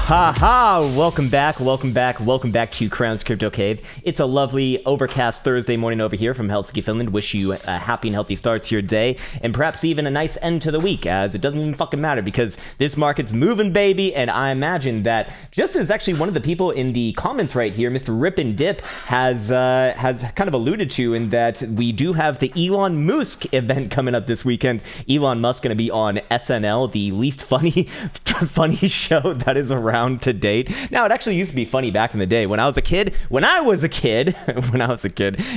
Ha ha! Welcome back to Krown's Crypto Cave. It's a lovely overcast Thursday morning over here from Helsinki, Finland. Wish you a happy and healthy start to your day, and perhaps even a nice end to the week, as it doesn't even fucking matter because this market's moving, baby. And I imagine that just as actually one of the people in the comments right here, Mr. Rip and Dip, has kind of alluded to, in that we do have the Elon Musk event coming up this weekend. Elon Musk going to be on SNL, the least funny show that is around to date. Now, it actually used to be funny back in the day when I was a kid. It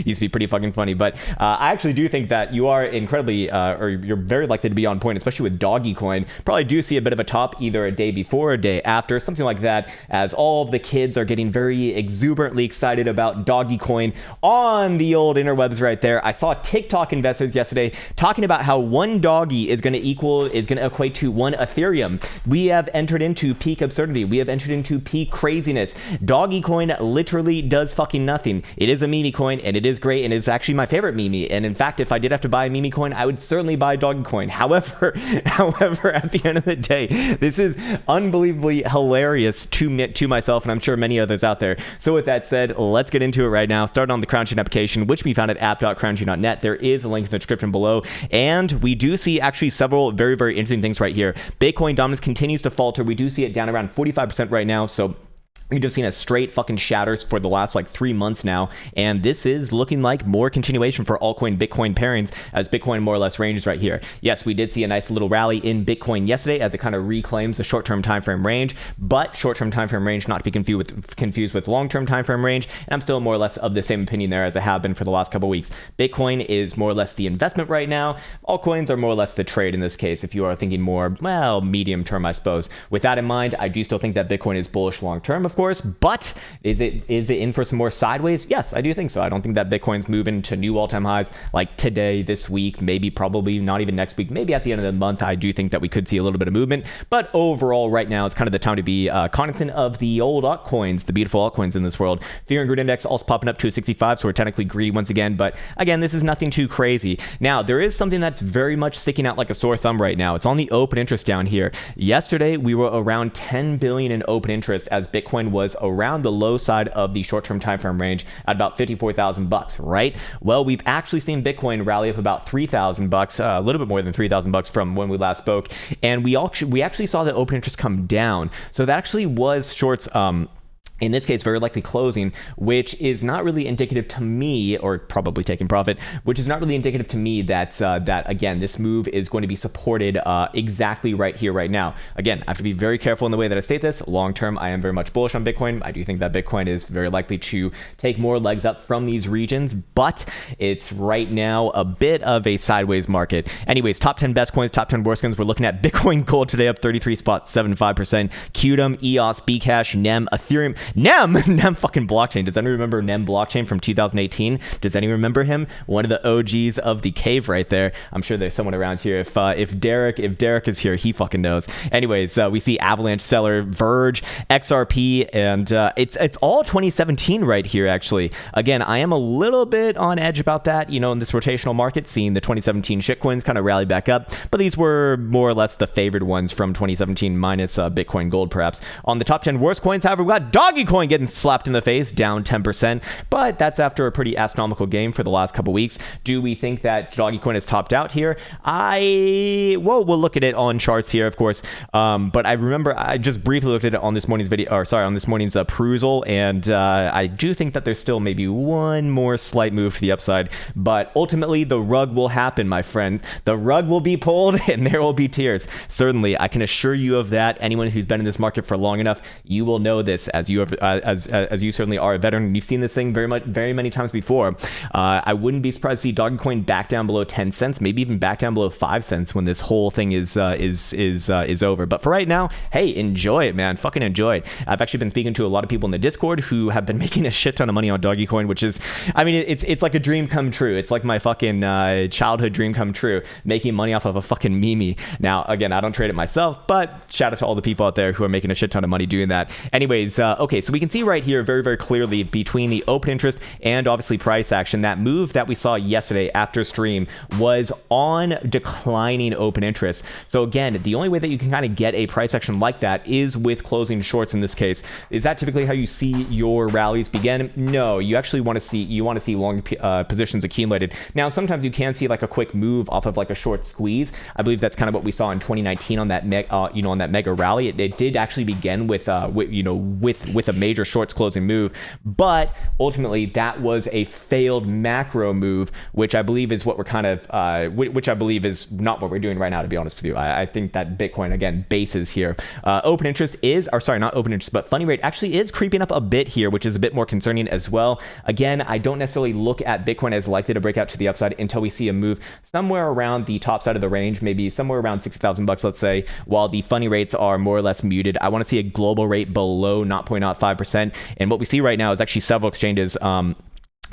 used to be pretty fucking funny. But I actually do think that you are incredibly, or you're very likely to be on point, especially with Dogecoin. Probably do see a bit of a top either a day before or a day after, something like that, as all of the kids are getting very exuberantly excited about Dogecoin on the old interwebs right there. I saw TikTok investors yesterday talking about how one doggy is going to equate to one Ethereum. We have entered into peak absurdity. We have entered into peak craziness. Dogecoin literally does fucking nothing. It is a memecoin, and it is great, and it's actually my favorite meme. And in fact, if I did have to buy a memecoin, I would certainly buy Dogecoin. However, at the end of the day, this is unbelievably hilarious to myself, and I'm sure many others out there. So with that said, let's get into it right now. Start on the Krown Chain application, which we found at app.krownchain.net. There is a link in the description below, and we do see actually several very, very interesting things right here. Bitcoin dominance continues to falter. We do see it down around 45% right now, so we've just seen a straight fucking shatters for the last 3 months now, and this is looking like more continuation for altcoin Bitcoin pairings, as Bitcoin more or less ranges right here. Yes, we did see a nice little rally in Bitcoin yesterday as it kind of reclaims the short-term time frame range, but short-term time frame range not to be confused with long-term time frame range, and I'm still more or less of the same opinion there as I have been for the last couple weeks. Bitcoin is more or less the investment right now. Altcoins are more or less the trade in this case, if you are thinking more, well, medium term, I suppose. With that in mind, I do still think that Bitcoin is bullish long-term, of course, but is it in for some more sideways? Yes, I do think so. I don't think that Bitcoin's moving to new all-time highs like today, this week, maybe probably not even next week, maybe at the end of the month. I do think that we could see a little bit of movement, but overall right now it's kind of the time to be cognizant of the old altcoins, the beautiful altcoins in this world. Fear and greed index also popping up to a 65, so we're technically greedy once again, but again, this is nothing too crazy. Now, there is something that's very much sticking out like a sore thumb right now. It's on the open interest down here. Yesterday, we were around 10 billion in open interest, as Bitcoin was around the low side of the short-term time frame range at about $54,000, right? Well, we've actually seen Bitcoin rally up about $3,000, a little bit more than $3,000 from when we last spoke, and we actually saw the open interest come down. So that actually was shorts, in this case, very likely closing, which is not really indicative to me, or probably taking profit, which is not really indicative to me that again, this move is going to be supported exactly right here, right now. Again, I have to be very careful in the way that I state this. Long term, I am very much bullish on Bitcoin. I do think that Bitcoin is very likely to take more legs up from these regions, but it's right now a bit of a sideways market. Anyways, top 10 best coins, top 10 worst coins. We're looking at Bitcoin Gold today up 33.75%, Qtum, EOS, Bcash, NEM, Ethereum. NEM fucking blockchain. Does anyone remember NEM blockchain from 2018? Does anyone remember him? One of the OGs of the cave right there. I'm sure there's someone around here. If Derek is here, he fucking knows. Anyways, we see Avalanche, Stellar, Verge, XRP, and it's all 2017 right here, actually. Again, I am a little bit on edge about that, in this rotational market, seeing the 2017 shitcoins kind of rally back up, but these were more or less the favored ones from 2017 minus Bitcoin Gold, perhaps. On the top 10 worst coins, however, we got Dogecoin getting slapped in the face, down 10%, but that's after a pretty astronomical game for the last couple weeks. Do we think that Dogecoin has topped out here? We'll look at it on charts here, of course, but I remember I just briefly looked at it on this morning's on this morning's perusal, and I do think that there's still maybe one more slight move to the upside, but ultimately the rug will happen, my friends. The rug will be pulled, and there will be tears. Certainly, I can assure you of that. Anyone who's been in this market for long enough, you will know this, as you have as you certainly are a veteran, and you've seen this thing very many times before. I wouldn't be surprised to see Dogecoin back down below 10 cents, maybe even back down below 5 cents when this whole thing is over. But for right now, hey, enjoy it, man. Fucking enjoy it. I've actually been speaking to a lot of people in the Discord who have been making a shit ton of money on Dogecoin, which is, I mean, it's like a dream come true. It's like my fucking childhood dream come true, making money off of a fucking meme. Now, again, I don't trade it myself, but shout out to all the people out there who are making a shit ton of money doing that. Anyways, okay. Okay, so we can see right here very, very clearly between the open interest and obviously price action, that move that we saw yesterday after stream was on declining open interest. So again, the only way that you can kind of get a price action like that is with closing shorts in this case. Is that typically how you see your rallies begin? No, you actually want to see long positions accumulated. Now, sometimes you can see like a quick move off of like a short squeeze. I believe that's kind of what we saw in 2019 on that on that mega rally. It did actually begin with a major shorts closing move, but ultimately that was a failed macro move, which I believe is what we're kind of which I believe is not what we're doing right now, to be honest with you. I think that Bitcoin, again, bases here. Open interest is, or sorry, not open interest, but funding rate actually is creeping up a bit here, which is a bit more concerning as well. Again, I don't necessarily look at Bitcoin as likely to break out to the upside until we see a move somewhere around the top side of the range, maybe somewhere around $60,000, let's say, while the funding rates are more or less muted. I want to see a global rate below 0.05%. And what we see right now is actually several exchanges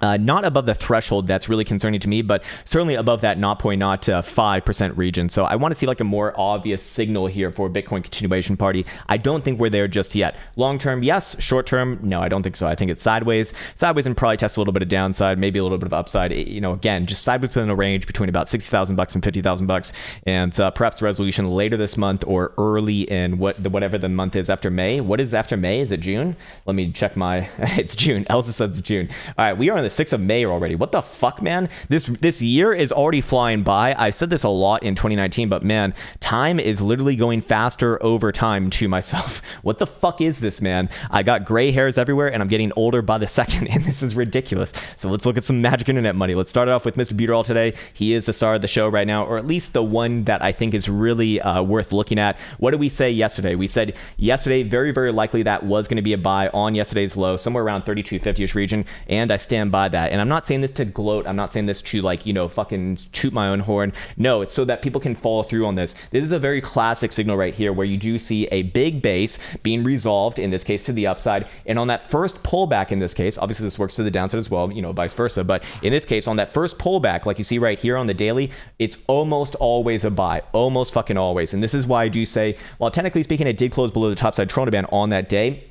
not above the threshold that's really concerning to me, but certainly above that 0.05% region. So I want to see like a more obvious signal here for Bitcoin continuation party. I don't think we're there just yet. Long term, yes. Short term, no, I don't think so. I think it's sideways and probably test a little bit of downside, maybe a little bit of upside. Again, just sideways within a range between about $60,000 and $50,000, and perhaps resolution later this month or early in whatever the month is after May. What is after May? Is it June? Let me check my. It's June. Elsa says it's June. All right, we are on the 6th of May already. What the fuck, man? This year is already flying by. I said this a lot in 2019, but man, time is literally going faster over time to myself. What the fuck is this, man? I got gray hairs everywhere and I'm getting older by the second, and this is ridiculous. So let's look at some magic internet money. Let's start it off with Mr. Buterall today. He is the star of the show right now, or at least the one that I think is really worth looking at. What did we say yesterday? We said yesterday, very, very likely that was going to be a buy on yesterday's low, somewhere around 3250-ish region, and I stand by that. And I'm not saying this to gloat. I'm not saying this to fucking toot my own horn. No, it's so that people can follow through on this. This is a very classic signal right here where you do see a big base being resolved, in this case to the upside. And on that first pullback, in this case, obviously this works to the downside as well, vice versa. But in this case, on that first pullback, like you see right here on the daily, it's almost always a buy, almost fucking always. And this is why I do say, while technically speaking, it did close below the topside Krown band on that day,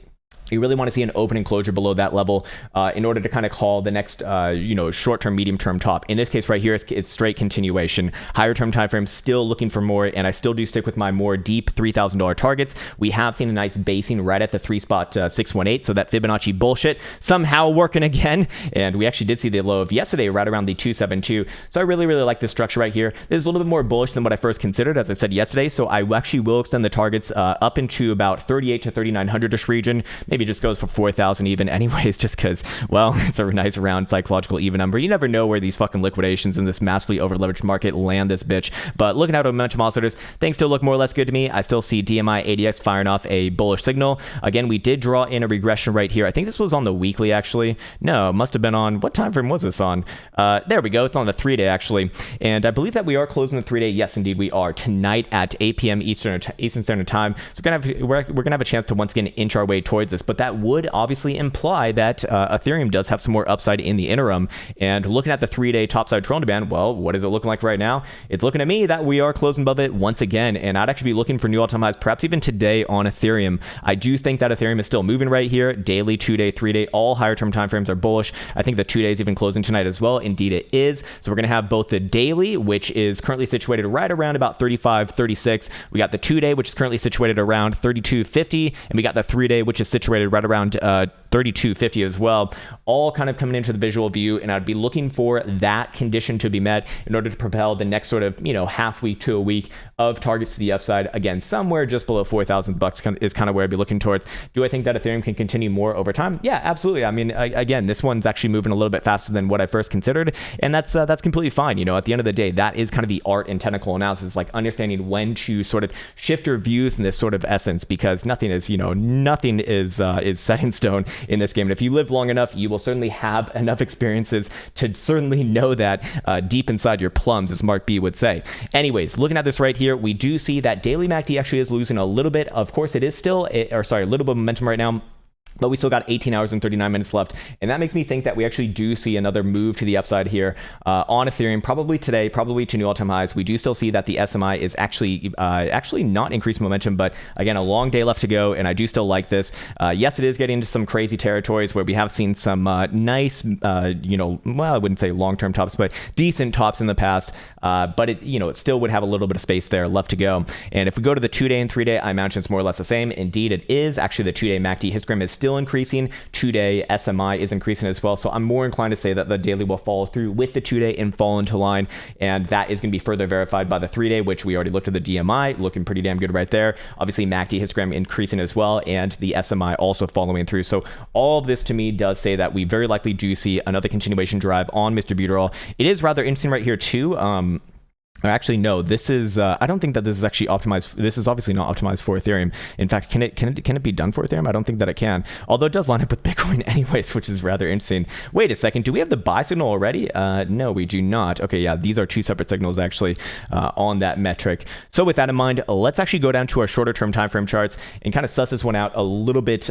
you really want to see an opening closure below that level in order to kind of call the next, short-term, medium-term top. In this case right here, it's straight continuation. Higher-term time frame, still looking for more, and I still do stick with my more deep $3,000 targets. We have seen a nice basing right at the 618, so that Fibonacci bullshit somehow working again, and we actually did see the low of yesterday right around the 272. So I really, really like this structure right here. This is a little bit more bullish than what I first considered, as I said yesterday, so I actually will extend the targets up into about 38 to 3900-ish region. Maybe just goes for 4,000 even anyways, just because, well, it's a nice round psychological even number. You never know where these fucking liquidations in this massively over leveraged market land this bitch. But looking out at momentum oscillators, things still look more or less good to me. I still see DMI ADX firing off a bullish signal. Again, we did draw in a regression right here. I think this was on the weekly, actually. No, must have been on, what time frame was this on? There we go. It's on the 3-day, actually. And I believe that we are closing the 3-day. Yes, indeed, we are. Tonight at 8 p.m. Eastern Standard Time. So we're gonna have a chance to once again inch our way towards this. But that would obviously imply that Ethereum does have some more upside in the interim. And looking at the 3-day topside Krown band, well, what is it looking like right now? It's looking at me that we are closing above it once again. And I'd actually be looking for new all-time highs, perhaps even today on Ethereum. I do think that Ethereum is still moving right here. Daily, 2-day, 3-day, all higher term timeframes are bullish. I think the 2 days even closing tonight as well. Indeed, it is. So we're going to have both the daily, which is currently situated right around about 35.36. We got the 2-day, which is currently situated around 32.50, and we got the 3-day, which is situated right around 32.50 as well, all kind of coming into the visual view. And I'd be looking for that condition to be met in order to propel the next sort of, half week to a week of targets to the upside. Again, somewhere just below $4,000 is kind of where I'd be looking towards. Do I think that Ethereum can continue more over time? Yeah, absolutely. I mean, again, this one's actually moving a little bit faster than what I first considered, and that's completely fine. At the end of the day, that is kind of the art and technical analysis, like understanding when to sort of shift your views in this sort of essence, because nothing is set in stone in this game. And if you live long enough, you will certainly have enough experiences to certainly know that deep inside your plums, as Mark B would say. Anyways, looking at this right here, we do see that daily MACD actually is losing a little bit. Of course, it is still, a little bit of momentum right now. but we still got 18 hours and 39 minutes left. And that makes me think that we actually do see another move to the upside here on Ethereum, probably today, probably to new all-time highs. We do still see that the SMI is actually not increasing momentum, but again, a long day left to go. And I do still like this. Yes, it is getting into some crazy territories where we have seen some nice, well, I wouldn't say long-term tops, but decent tops in the past. But it still would have a little bit of space there left to go. And if we go to the 2-day and 3-day, I imagine it's more or less the same. Indeed, it is. Actually, the 2-day MACD histogram is still increasing. 2-day SMI is increasing as well. So I'm more inclined to say that the daily will follow through with the 2-day and fall into line. And that is going to be further verified by the 3-day, which we already looked at the DMI, looking pretty damn good right there. Obviously, MACD histogram increasing as well, and the SMI also following through. So all of this to me does say that we very likely do see another continuation drive on Mr. Buterin. It is rather interesting right here too. Or actually, no, this is, I don't think that this is actually optimized. This is obviously not optimized for Ethereum. In fact, can it be done for Ethereum? I don't think that it can. Although it does line up with Bitcoin anyways, which is rather interesting. Wait a second. Do we have the buy signal already? No, we do not. Okay, yeah, these are two separate signals actually on that metric. So with that in mind, let's actually go down to our shorter term time frame charts and kind of suss this one out a little bit,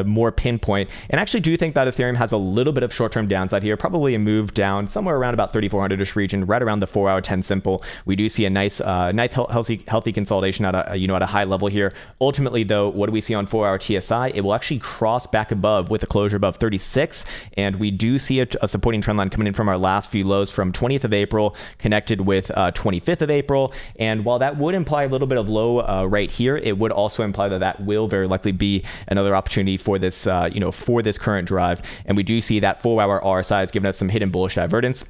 more pinpoint. And actually do think that Ethereum has a little bit of short-term downside here, probably a move down somewhere around about 3,400-ish region, right around the 4-hour 10 simple. We do see a nice healthy consolidation at a high level here. Ultimately though, what do we see on 4-hour TSI? It will actually cross back above with a closure above 36, and we do see a supporting trend line coming in from our last few lows from 20th of April connected with 25th of April. And while that would imply a little bit of low right here, it would also imply that that will very likely be another opportunity for this for this current drive. And we do see that 4-hour RSI has given us some hidden bullish divergence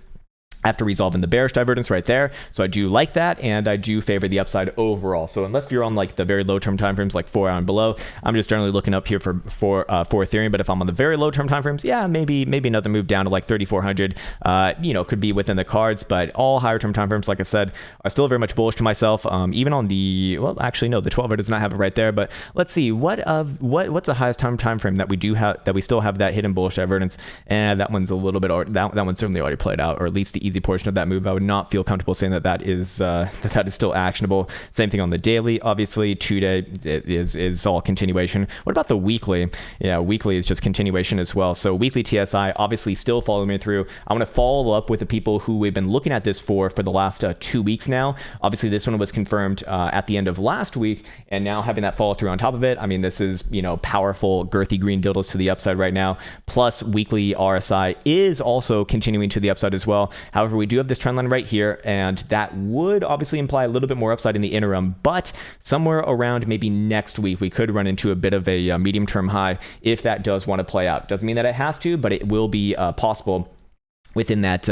after resolving the bearish divergence right there. So I do like that, and I do favor the upside overall. So unless you're on like the very low term timeframes, like 4-hour and below, I'm just generally looking up here for Ethereum. But if I'm on the very low term timeframes, yeah, maybe another move down to like 3,400, could be within the cards. But all higher term timeframes, like I said, are still very much bullish to myself. Even on the, well, actually no, the 12-hour does not have it right there. But let's see, what's the highest time frame that we do have, that we still have that hidden bullish divergence? And that one's a little bit, that one's certainly already played out, or at least the easy portion of that move. I would not feel comfortable saying that is still actionable. Same thing on the daily. Obviously, 2-day is all continuation. What about the weekly? Yeah, weekly is just continuation as well. So weekly TSI obviously still following me through. I'm going to follow up with the people who we've been looking at this for the last 2 weeks now. Obviously, this one was confirmed at the end of last week, and now having that follow through on top of it. I mean, this is powerful, girthy green dildos to the upside right now. Plus, weekly RSI is also continuing to the upside as well. However, we do have this trend line right here, and that would obviously imply a little bit more upside in the interim, but somewhere around maybe next week, we could run into a bit of a medium-term high if that does want to play out. Doesn't mean that it has to, but it will be possible within that,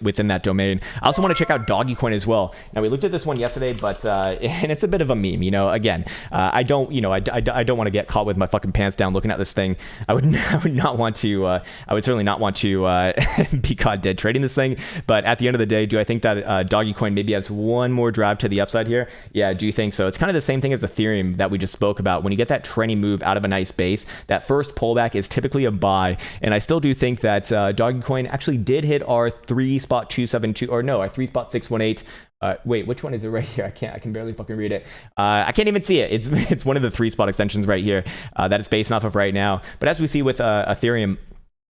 within that domain. I also want to check out Dogecoin as well. Now, we looked at this one yesterday, but and it's a bit of a meme. Again, I don't want to get caught with my fucking pants down looking at this thing. I would not want to. I would certainly not want to be caught dead trading this thing. But at the end of the day, do I think that Dogecoin maybe has one more drive to the upside here? Yeah, I do think so. It's kind of the same thing as Ethereum that we just spoke about. When you get that trending move out of a nice base, that first pullback is typically a buy. And I still do think that Dogecoin actually did hit our 3.272, or no, our 3.618. Wait, which one is it right here? I can barely fucking read it. I can't even see it. It's one of the 3 spot extensions right here that it's based off of right now. But as we see with Ethereum,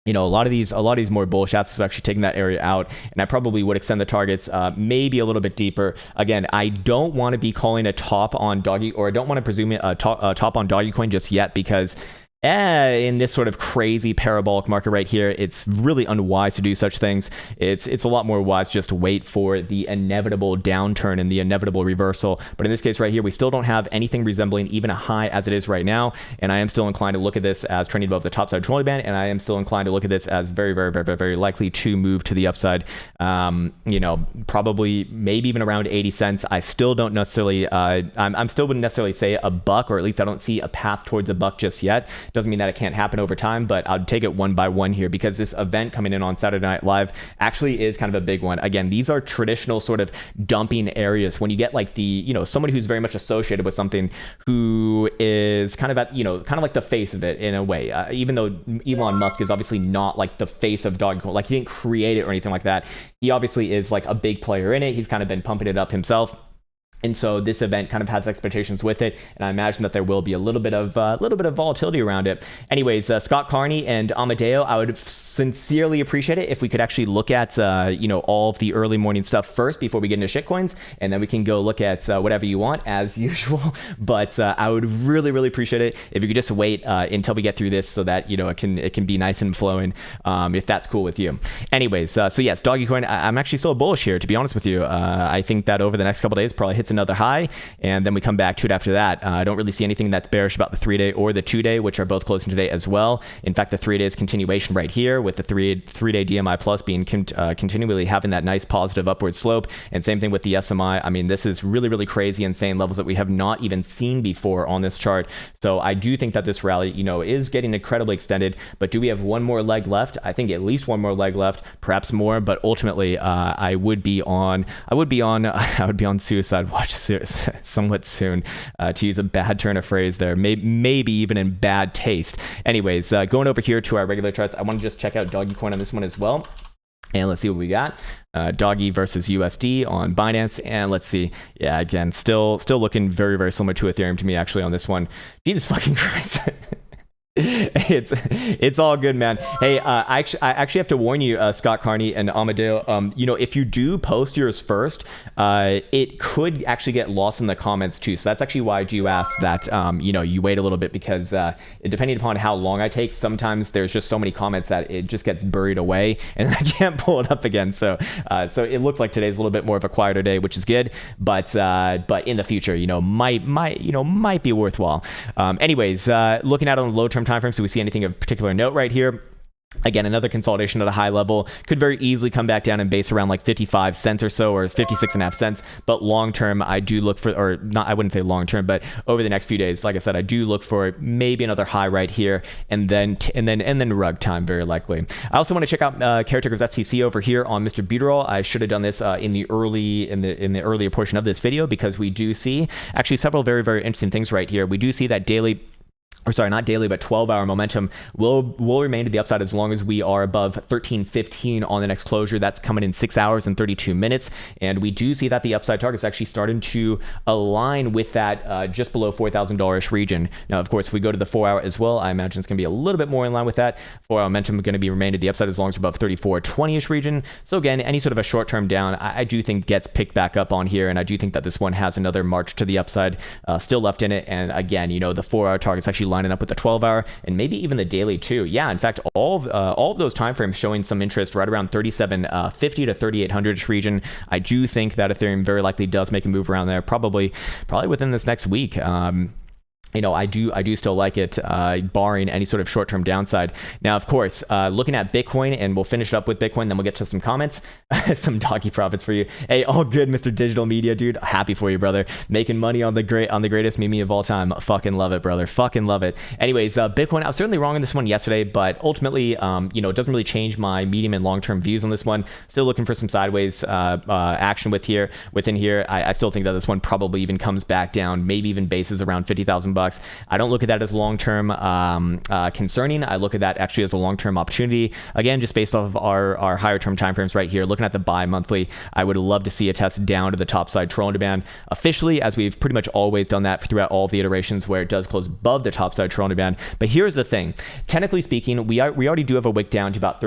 a lot of these more bullish assets are actually taking that area out, and I probably would extend the targets maybe a little bit deeper. Again, I don't want to be calling a top on or I don't want to presume a top on Dogecoin just yet, because in this sort of crazy parabolic market right here, it's really unwise to do such things. It's a lot more wise just to wait for the inevitable downturn and the inevitable reversal. But in this case right here, we still don't have anything resembling even a high as it is right now. And I am still inclined to look at this as trending above the top side trolling band. And I am still inclined to look at this as very, very, very, very, very likely to move to the upside. Probably maybe even around 80 cents. I still don't necessarily, I'm still wouldn't necessarily say a buck, or at least I don't see a path towards a buck just yet. Doesn't mean that it can't happen over time, but I'll take it one by one here, because this event coming in on Saturday Night Live actually is kind of a big one. Again, these are traditional sort of dumping areas. When you get like somebody who's very much associated with something, who is kind of at, kind of like the face of it in a way, even though Elon Musk is obviously not like the face of Dogecoin, like he didn't create it or anything like that. He obviously is like a big player in it. He's kind of been pumping it up himself. And so this event kind of has expectations with it, and I imagine that there will be a little bit of volatility around it. Anyways, Scott Carney and Amadeo, I would sincerely appreciate it if we could actually look at all of the early morning stuff first before we get into shitcoins, and then we can go look at whatever you want as usual. But I would really appreciate it if you could just wait until we get through this, so that it can be nice and flowing, if that's cool with you. Anyways, so yes, Dogecoin, I'm actually still bullish here, to be honest with you. I think that over the next couple days probably hits another high, and then we come back to it after that. I don't really see anything that's bearish about the 3-day or the 2-day, which are both closing today as well. In fact, the 3-day is continuation right here, with the 3-day DMI plus being continually having that nice positive upward slope, and same thing with the SMI. I mean, this is really crazy, insane levels that we have not even seen before on this chart. So I do think that this rally, is getting incredibly extended. But do we have one more leg left? I think at least one more leg left, perhaps more. But ultimately, I would be on suicide watch somewhat soon, to use a bad turn of phrase there, maybe even in bad taste. Anyways, going over here to our regular charts, I want to just check out Dogecoin on this one as well. And let's see what we got. Doggy versus USD on Binance. And let's see. Yeah, again, still looking very similar to Ethereum to me, actually, on this one. Jesus fucking Christ. It's all good, man. Hey, I actually have to warn you, Scott Carney and Amadeo, if you do post yours first, it could actually get lost in the comments too. So that's actually why I do ask that you wait a little bit, because depending upon how long I take, sometimes there's just so many comments that it just gets buried away and I can't pull it up again. So it looks like today's a little bit more of a quieter day, which is good, but in the future, might be worthwhile. Anyways, looking at it on the low term time frame, so we see anything of particular note right here. Again, another consolidation at a high level, could very easily come back down and base around like 55 cents or so, or 56.5 cents. But long term, I do look for, or not, I wouldn't say long term, but over the next few days, like I said, I do look for maybe another high right here, and then rug time, very likely. I also want to check out Caretaker's STC over here on Mr. Buterol. I should have done this in the earlier portion of this video, because we do see actually several very interesting things right here. We do see that daily, or sorry, not daily, but 12-hour momentum will remain to the upside as long as we are above 13.15 on the next closure. That's coming in 6 hours and 32 minutes. And we do see that the upside target is actually starting to align with that just below $4,000-ish region. Now, of course, if we go to the 4-hour as well, I imagine it's going to be a little bit more in line with that. 4-hour momentum is going to be remain to the upside as long as we're above 34.20-ish region. So again, any sort of a short-term down, I do think gets picked back up on here. And I do think that this one has another march to the upside still left in it. And again, the 4-hour target's actually lining up with the 12-hour and maybe even the daily too. Yeah, in fact, all of those timeframes showing some interest right around 3750 to 3800-ish region. I do think that Ethereum very likely does make a move around there, probably within this next week. I do still like it, barring any sort of short-term downside. Now, of course, looking at Bitcoin, and we'll finish it up with Bitcoin, then we'll get to some comments, some doggy profits for you. Hey, all good, Mr. Digital Media, dude. Happy for you, brother. Making money on the greatest meme of all time. Fucking love it, brother. Fucking love it. Anyways, Bitcoin, I was certainly wrong on this one yesterday, but ultimately, it doesn't really change my medium and long-term views on this one. Still looking for some sideways action within here. I still think that this one probably even comes back down, maybe even bases around $50,000. I don't look at that as long-term concerning. I look at that actually as a long-term opportunity. Again, just based off of our higher term timeframes right here, looking at the bi-monthly, I would love to see a test down to the top side trailing band officially, as we've pretty much always done that throughout all of the iterations where it does close above the top side trailing band. But here's the thing. Technically speaking, we already do have a wick down to about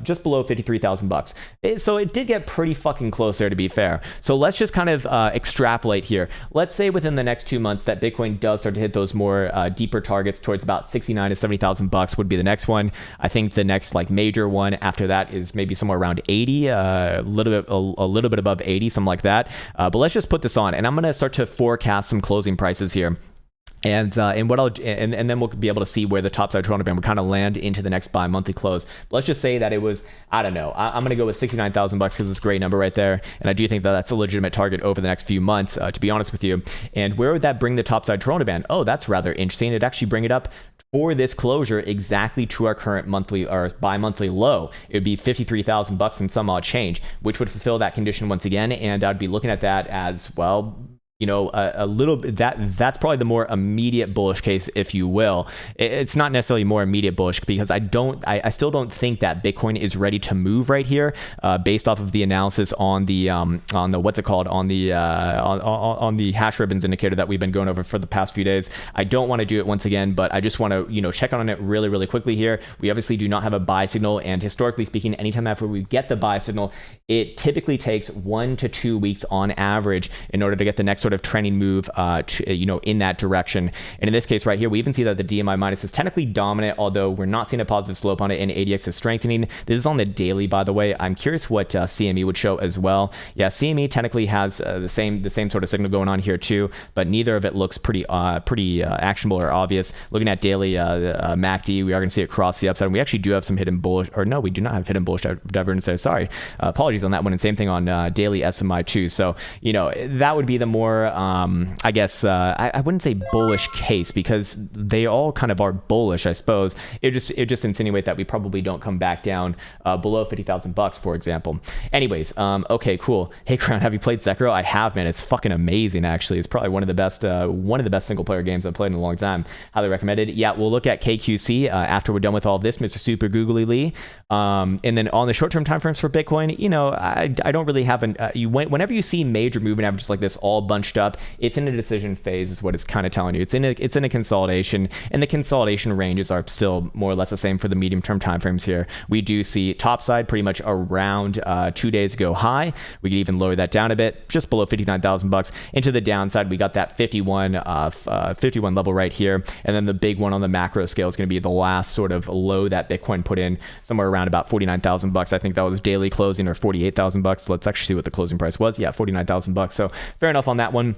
just below $53,000. So it did get pretty fucking close there, to be fair. So let's just kind of extrapolate here. Let's say within the next 2 months that Bitcoin does start to hit those more deeper targets towards about 69 to 70,000 bucks would be the next one. I think the next major one after that is maybe somewhere around 80, a little bit above 80, something like that. But let's just put this on, and I'm going to start to forecast some closing prices here. And then we'll be able to see where the topside Toronto band would kind of land into the next bi-monthly close. But let's just say that it was, I don't know, I'm going to go with 69,000 bucks because it's a great number right there. And I do think that that's a legitimate target over the next few months, to be honest with you. And where would that bring the topside Toronto band? Oh, that's rather interesting. It'd actually bring it up for this closure exactly to our current monthly or bi-monthly low. It would be 53,000 bucks and some odd change, which would fulfill that condition once again. And I'd be looking at that as, well, a little bit, that's probably the more immediate bullish case, if you will. It's not necessarily more immediate bullish because I still don't think that Bitcoin is ready to move right here, based off of the analysis on the what's it called, on the hash ribbons indicator that we've been going over for the past few days. I don't want to do it once again, but I just want to check on it really, really quickly here. We obviously do not have a buy signal, and historically speaking, anytime after we get the buy signal, it typically takes 1 to 2 weeks on average in order to get the next sort of trending move in that direction. And in this case right here, we even see that the DMI minus is technically dominant, although we're not seeing a positive slope on it, and ADX is strengthening. This is on the daily, by the way. I'm curious what CME would show as well. Yeah, CME technically has the same sort of signal going on here too, but neither of it looks pretty actionable or obvious. Looking at daily MACD, we are going to see it cross the upside, and we actually do have some hidden bullish, or no, we do not have hidden bullish divergence. Sorry, apologies on that one, and same thing on daily SMI too. So that would be the more I wouldn't say bullish case, because they all kind of are bullish, I suppose. It just insinuate that we probably don't come back down below $50,000, for example. Anyways, okay, cool. Hey Krown, have you played Sekiro? I have, man. It's fucking amazing, actually. It's probably one of the best single player games I've played in a long time. Highly recommended. Yeah, we'll look at KQC after we're done with all of this, Mr. Super Googly Lee. And then on the short-term timeframes for Bitcoin, I don't really have whenever you see major movement averages like this all bunched up, it's in a decision phase, is what it's kind of telling you. It's in a consolidation, and the consolidation ranges are still more or less the same for the medium-term timeframes here. We do see top side pretty much around 2 days ago high. We could even lower that down a bit, just below $59,000. Into the downside, we got that 51 level right here, and then the big one on the macro scale is going to be the last sort of low that Bitcoin put in, somewhere around about $49,000. I think that was daily closing, or $48,000. Let's actually see what the closing price was. Yeah, $49,000. So fair enough on that one.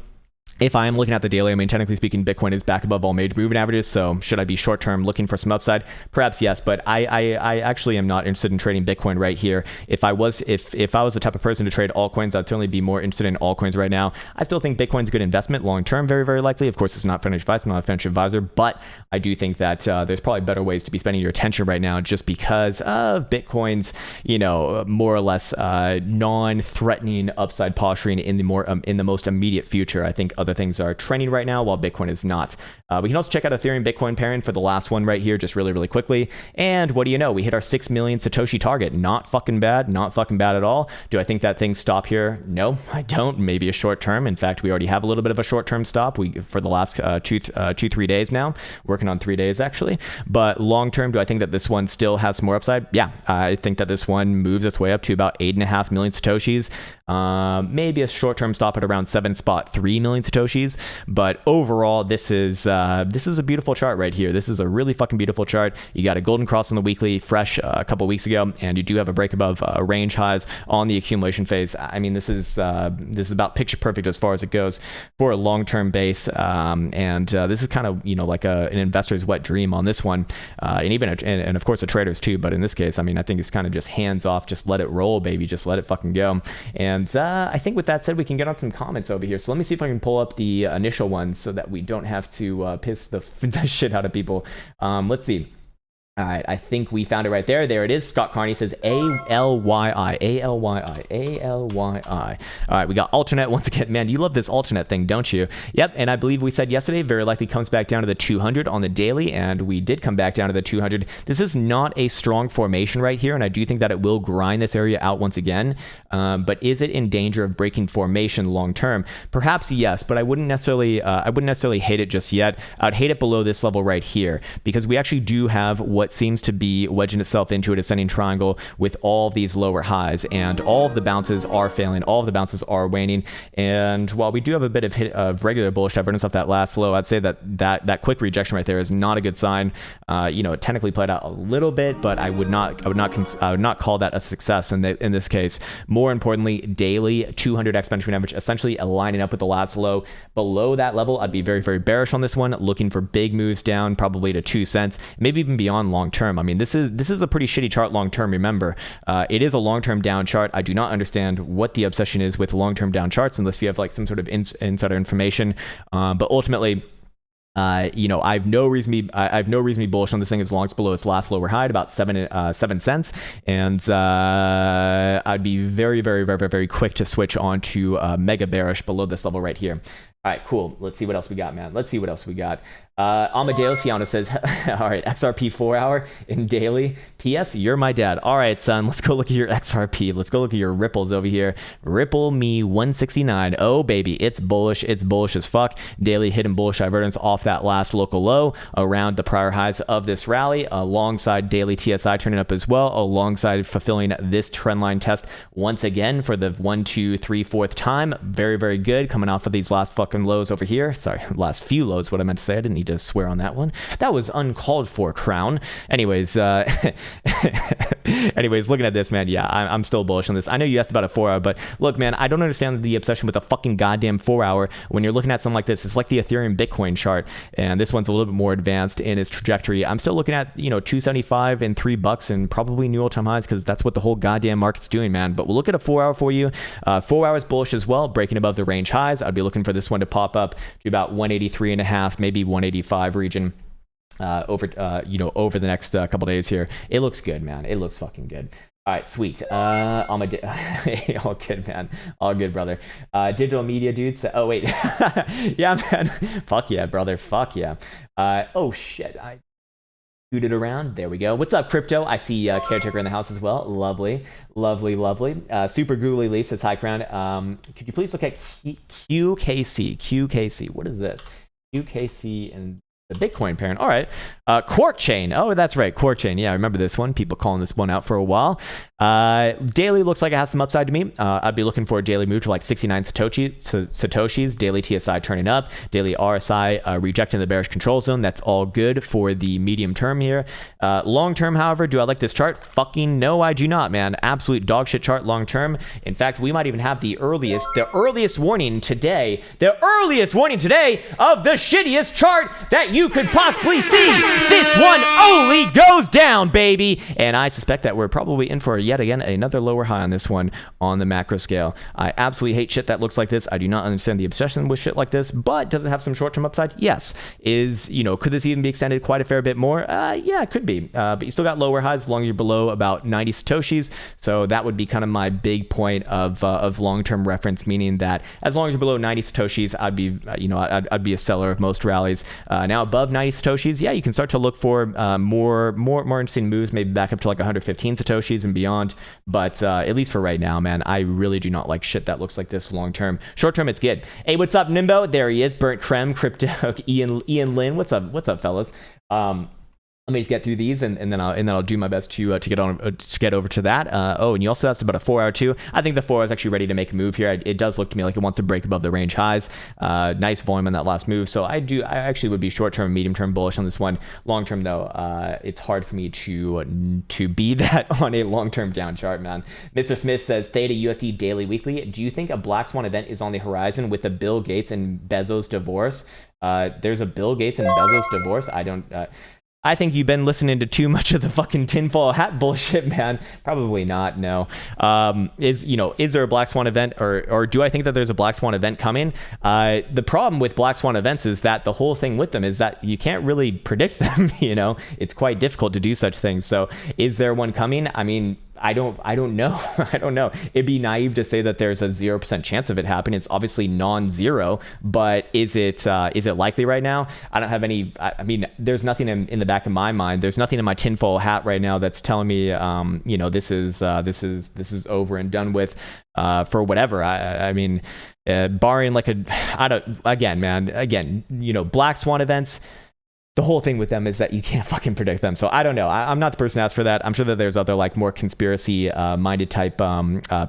If I am looking at the daily, I mean, technically speaking, Bitcoin is back above all major moving averages. So should I be short term looking for some upside? Perhaps yes, but I actually am not interested in trading Bitcoin right here. If I was the type of person to trade altcoins, I'd certainly be more interested in altcoins right now. I still think Bitcoin's a good investment long term, very, very likely. Of course, it's not financial advice. I'm not a financial advisor, but I do think that there's probably better ways to be spending your attention right now, just because of Bitcoin's, more or less non-threatening upside posturing in the most immediate future. I think other things are trending right now while Bitcoin is not. We can also check out Ethereum Bitcoin pairing for the last one right here, just really, really quickly. And what do you know? We hit our 6 million Satoshi target. Not fucking bad. Not fucking bad at all. Do I think that things stop here? No, I don't. Maybe a short term. In fact, we already have a little bit of a short term stop. For the last 3 days now, working on 3 days actually. But long term, do I think that this one still has some more upside? Yeah, I think that this one moves its way up to about 8.5 million Satoshis. Maybe a short term stop at around 7.3 million Satoshis. But overall, this is a beautiful chart right here. This is a really fucking beautiful chart. You got a golden cross on the weekly, fresh a couple weeks ago, and you do have a break above range highs on the accumulation phase. I mean, this is about picture perfect as far as it goes for a long-term base. And this is kind of like an investor's wet dream on this one, and of course a trader's too. But in this case, I mean, I think it's kind of just hands off, just let it roll, baby, just let it fucking go. And I think with that said, we can get on some comments over here. So let me see if I can pull up the initial ones so that we don't have to piss the shit out of people. Let's see. All right, I think we found it right there. There it is. Scott Carney says A-L-Y-I, A-L-Y-I, A-L-Y-I. All right, we got alternate once again. Man, you love this alternate thing, don't you? Yep, and I believe we said yesterday, very likely comes back down to the 200 on the daily, and we did come back down to the 200. This is not a strong formation right here, and I do think that it will grind this area out once again. But is it in danger of breaking formation long term? Perhaps yes, but I wouldn't necessarily hate it just yet. I'd hate it below this level right here, because we actually do have what seems to be wedging itself into a descending triangle with all these lower highs, and all of the bounces are failing, all of the bounces are waning. And while we do have a bit of regular bullish divergence off that last low, I'd say that quick rejection right there is not a good sign. It technically played out a little bit, but I would not call that a success in this case. More importantly, daily 200 exponential average essentially aligning up with the last low. Below that level, I'd be very, very bearish on this one, looking for big moves down, probably to 2 cents, maybe even beyond long term. I mean, this is a pretty shitty chart long term. Remember, it is a long term down chart. I do not understand what the obsession is with long term down charts unless you have like some sort of insider information. But ultimately, I have no reason to be bullish on this thing as long as below its last lower high at about 7 cents, and I'd be very, very, very, very, very quick to switch on to mega bearish below this level right here. All right, cool. Let's see what else we got, man. Let's see what else we got. Amadeus Ciano says, all right, XRP 4 hour in daily. PS, you're my dad. All right, son, let's go look at your XRP. Let's go look at your ripples over here. Ripple me 169. Oh, baby, it's bullish. It's bullish as fuck. Daily hidden bullish divergence off that last local low around the prior highs of this rally, alongside daily TSI turning up as well, alongside fulfilling this trendline test once again for the 1, 2, 3, 4th time. Very, very good. Coming off of these last fucking lows over here. Sorry, last few lows, what I meant to say. I didn't need to swear on that one. That was uncalled for, Krown. Anyways, looking at this, man, yeah, I'm still bullish on this. I know you asked about a 4 hour, but look, man, I don't understand the obsession with a fucking goddamn 4 hour when you're looking at something like this. It's like the Ethereum Bitcoin chart, and this one's a little bit more advanced in its trajectory. I'm still looking at, 275 and $3 and probably new all-time highs, because that's what the whole goddamn market's doing, man. But we'll look at a 4 hour for you. 4 hours bullish as well, breaking above the range highs. I'd be looking for this one to pop up to about 183.5, maybe 185 region. Over the next couple days here. It looks good, man. It looks fucking good. All right, sweet. All good, man. All good, brother. Digital media dudes. Oh wait, yeah, man. Fuck yeah, brother. Fuck yeah. Oh shit. I scooted around. There we go. What's up, crypto? I see Caretaker in the house as well. Lovely, lovely, lovely. Super Googly Lee says hi, Krown. Could you please look at QKC? QKC. What is this? QKC and the Bitcoin parent. All right. Quark chain. Oh, that's right. Quark chain. Yeah, I remember this one. People calling this one out for a while. Daily looks like it has some upside to me. I'd be looking for a daily move to like 69 Satoshis. Daily TSI turning up. Daily RSI rejecting the bearish control zone. That's all good for the medium term here. Long term, however, do I like this chart? Fucking no, I do not, man. Absolute dog shit chart long term. In fact, we might even have the earliest warning today of the shittiest chart that you could possibly see. This one only goes down, baby. And I suspect that we're probably in for yet again another lower high on this one on the macro scale. I absolutely hate shit that looks like this. I do not understand the obsession with shit like this, but does it have some short-term upside? Yes. Could this even be extended quite a fair bit more? Yeah, it could be. But you still got lower highs as long as you're below about 90 Satoshis. So that would be kind of my big point of long-term reference, meaning that as long as you're below 90 Satoshis, I'd be, I'd be a seller of most rallies. Now above 90 Satoshis, yeah, you can start to look for more interesting moves, maybe back up to like 115 Satoshis and beyond. But at least for right now, man, I really do not like shit that looks like this long term. Short term, it's good. Hey, what's up, Nimbo? There he is. Burnt Creme, Crypto, Ian Lin. What's up, fellas? Let me just get through these, and then I'll do my best to get over to that. And you also asked about a 4 hour too. I think the 4 hour is actually ready to make a move here. It does look to me like it wants to break above the range highs. Nice volume on that last move. So I actually would be short term, medium term bullish on this one. Long term though, it's hard for me to be that on a long term down chart, man. Mr. Smith says Theta USD daily weekly. Do you think a black swan event is on the horizon with the Bill Gates and Bezos divorce? There's a Bill Gates and Bezos divorce. I think you've been listening to too much of the fucking tinfoil hat bullshit, man. Probably not, no. Is there a black swan event, or do I think that there's a black swan event coming? The problem with black swan events is that the whole thing with them is that you can't really predict them, It's quite difficult to do such things. So is there one coming? I mean, I don't know. I don't know. It'd be naive to say that there's a 0% chance of it happening. It's obviously non-zero, but is it likely right now? I don't have any. I mean, there's nothing in the back of my mind. There's nothing in my tinfoil hat right now that's telling me, this is over and done with, for whatever. I mean, barring like black swan events. The whole thing with them is that you can't fucking predict them. So I don't know. I'm not the person to ask for that. I'm sure that there's other like more conspiracy minded type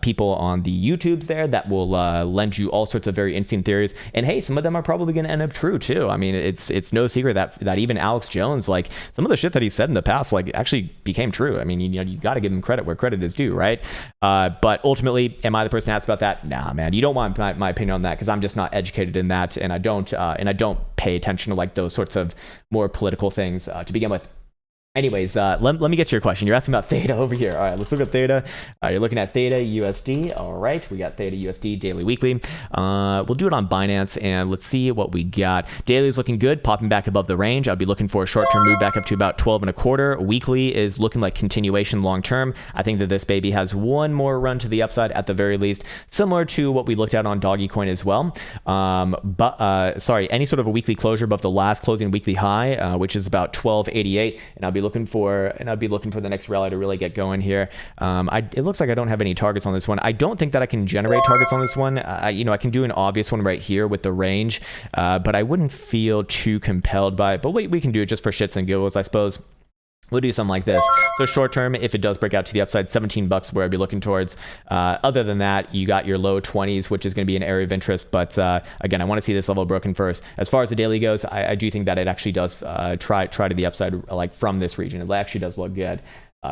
people on the YouTubes there that will lend you all sorts of very interesting theories. And hey, some of them are probably going to end up true too. I mean, it's no secret that even Alex Jones, like some of the shit that he said in the past, like actually became true. I mean, you got to give him credit where credit is due, right? But ultimately, am I the person to ask about that? Nah, man. You don't want my opinion on that because I'm just not educated in that, and I don't pay attention to like those sorts of more political things to begin with. Anyways, let me get to your question. You're asking about Theta over here. All right, let's look at Theta. You're looking at Theta USD. All right, we got Theta USD daily, weekly. We'll do it on Binance, and let's see what we got. Daily is looking good, popping back above the range. I'd be looking for a short-term move back up to about 12 and a quarter. Weekly is looking like continuation long-term. I think that this baby has one more run to the upside at the very least, similar to what we looked at on Dogecoin as well. Sorry, any sort of a weekly closure above the last closing weekly high, which is about 1288, and I'd be looking for the next rally to really get going here. It looks like I don't have any targets on this one. I don't think that I can generate targets on this one. I can do an obvious one right here with the range, but I wouldn't feel too compelled by it. But we can do it just for shits and giggles, I suppose. We'll do something like this. So short term, if it does break out to the upside, $17 where I'd be looking towards. Other than that, you got your low 20s, which is going to be an area of interest. But again, I want to see this level broken first. As far as the daily goes, I do think that it actually does try to the upside, like from this region. It actually does look good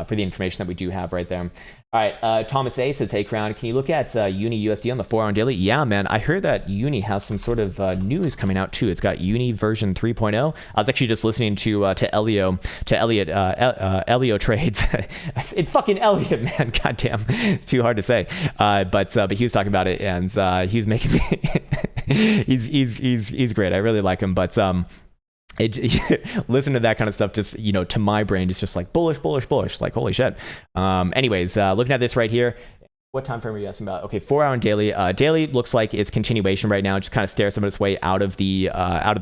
for the information that we do have right there. All right, Thomas A says, hey, Krown, can you look at Uni USD on the 4-hour daily? Yeah, man, I heard that Uni has some sort of news coming out too. It's got Uni version 3.0. I was actually just listening to Elio trades. It's fucking Elliot, man. Goddamn, it's too hard to say. But he was talking about it, and he was making me. he's great. I really like him, but listen to that kind of stuff, just to my brain, it's just like bullish, like holy shit. Anyways, looking at this right here, what time frame are you asking about? Okay, 4-hour and daily. Daily looks like it's continuation right now. Just kind of stares some of its way out of the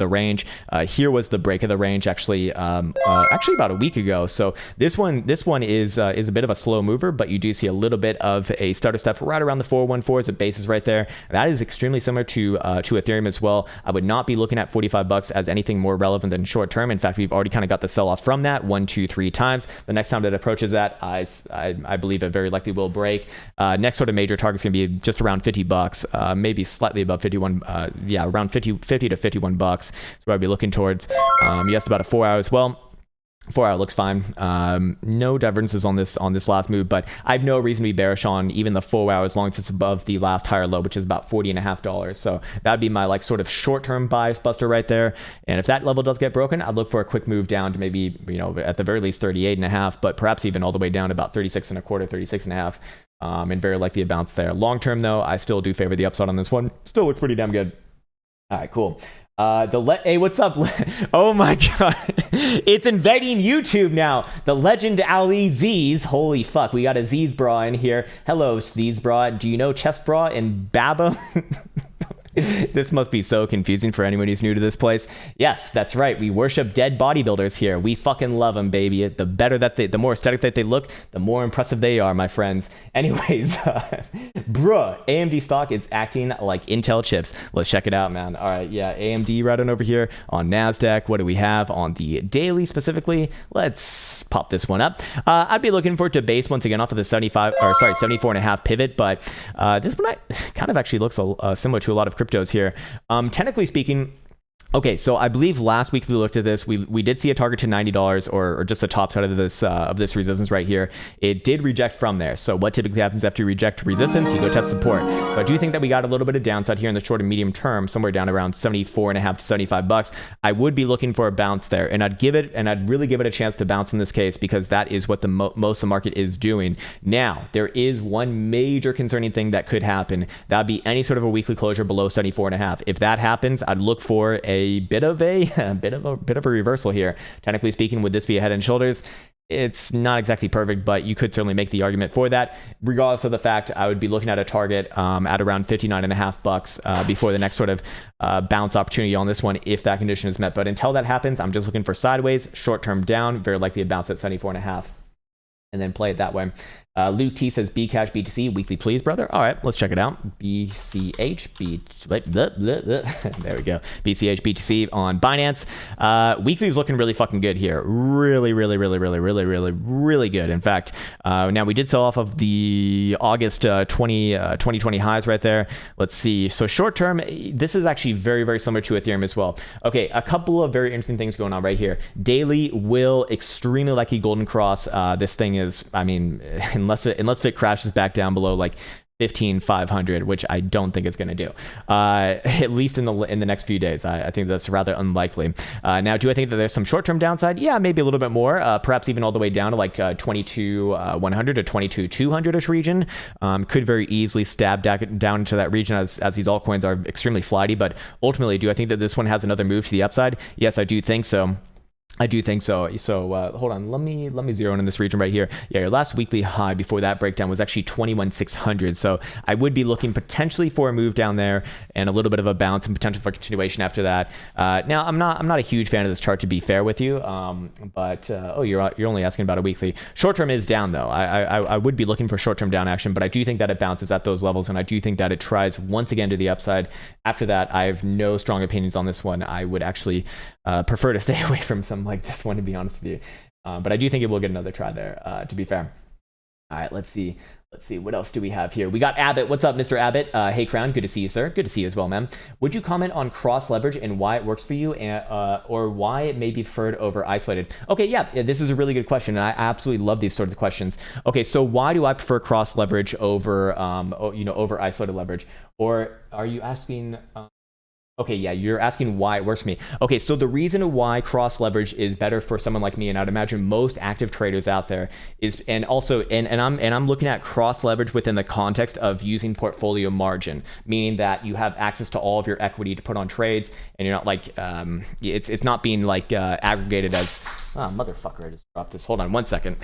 range. Here was the break of the range actually about a week ago. So this one is a bit of a slow mover, but you do see a little bit of a stutter step right around the 414 as a basis right there. That is extremely similar to Ethereum as well. I would not be looking at $45 as anything more relevant than short term. In fact, we've already kind of got the sell off from that 1, 2, 3 times. The next time that it approaches that, I believe it very likely will break. Next sort of major target is going to be just around $50, maybe slightly above 51. Around 50 to $51. That's what I'd be looking towards. You asked about a 4-hour as well. 4-hour looks fine. No divergences on this last move, but I have no reason to be bearish on even the 4-hour as long as it's above the last higher low, which is about $40.50. So that'd be my sort of short-term bias buster right there. And if that level does get broken, I'd look for a quick move down to maybe at the very least 38.5, but perhaps even all the way down to about 36.25, 36.5. And very likely a bounce there. Long term though, I still do favor the upside on this one. Still looks pretty damn good. All right, cool. Hey, what's up? Oh my god, it's invading YouTube now. The legend Ali Z's. Holy fuck, we got a Z's bra in here. Hello, Z's bra. Do you know Chest Bra and Baba? This must be so confusing for anyone who's new to this place. Yes, that's right. We worship dead bodybuilders here. We fucking love them, baby. The more aesthetic that they look, the more impressive they are, my friends. Anyways, bruh, AMD stock is acting like Intel chips. Let's check it out, man. All right, yeah, AMD right on over here on NASDAQ. What do we have on the daily specifically? Let's pop this one up. I'd be looking for it to base once again off of the 74.5 pivot, but this one kind of actually looks similar to a lot of cryptos here. Technically speaking, okay, so I believe last week we looked at this. We did see a target to $90 or just a top side of this resistance right here. It did reject from there. So what typically happens after you reject resistance? You go test support. So I do think that we got a little bit of downside here in the short and medium term, somewhere down around 74.5 to $75. I would be looking for a bounce there, and I'd really give it a chance to bounce in this case because that is what the most of the market is doing. Now there is one major concerning thing that could happen. That'd be any sort of a weekly closure below 74.5. If that happens, I'd look for a bit of a reversal here. Technically speaking, would this be a head and shoulders? It's not exactly perfect, but you could certainly make the argument for that. Regardless of the fact, I would be looking at a target at around $59.5 before the next sort of bounce opportunity on this one, if that condition is met. But until that happens, I'm just looking for sideways, short-term down, very likely a bounce at 74.5, and then play it that way. Luke T says Bcash BTC weekly, please, brother. All right, let's check it out. BCH there we go. BCH BTC on Binance. Weekly is looking really fucking good here. Really good. In fact, now we did sell off of the August 2020 highs right there. Let's see. So short term, this is actually very similar to Ethereum as well. Okay, a couple of very interesting things going on right here. Daily will extremely likely golden cross. This thing is, I mean, unless it crashes back down below like 15,500, which I don't think it's going to do, at least in the next few days. I think that's rather unlikely. Now, do I think that there's some short-term downside? Yeah, maybe a little bit more, perhaps even all the way down to like 22,100 to 22,200-ish region. Could very easily stab down into that region as these altcoins are extremely flighty. But ultimately, do I think that this one has another move to the upside? Yes, I do think so. So hold on, let me zero in on this region right here. Yeah, your last weekly high before that breakdown was actually 21,600. So I would be looking potentially for a move down there and a little bit of a bounce and potential for continuation after that. Now I'm not a huge fan of this chart, to be fair with you. But you're only asking about a weekly. Short term is down though. I would be looking for short term down action, but I do think that it bounces at those levels, and I do think that it tries once again to the upside. After that, I have no strong opinions on this one. I would actually prefer to stay away from something like this one, to be honest with you. But I do think it will get another try there, to be fair. All right, let's see. What else do we have here? We got Abbott. What's up, Mr. Abbott? Hey, Krown. Good to see you, sir. Good to see you as well, man. Would you comment on cross leverage and why it works for you, or why it may be preferred over isolated? Okay, yeah, this is a really good question, and I absolutely love these sorts of questions. Okay, so why do I prefer cross leverage over, over isolated leverage? Or are you asking? Okay, yeah, you're asking why it works for me. Okay, so the reason why cross leverage is better for someone like me, and I'd imagine most active traders out there, is, and also, and I'm looking at cross leverage within the context of using portfolio margin, meaning that you have access to all of your equity to put on trades, and you're not like, it's not being like aggregated as, motherfucker, I just dropped this. Hold on one second.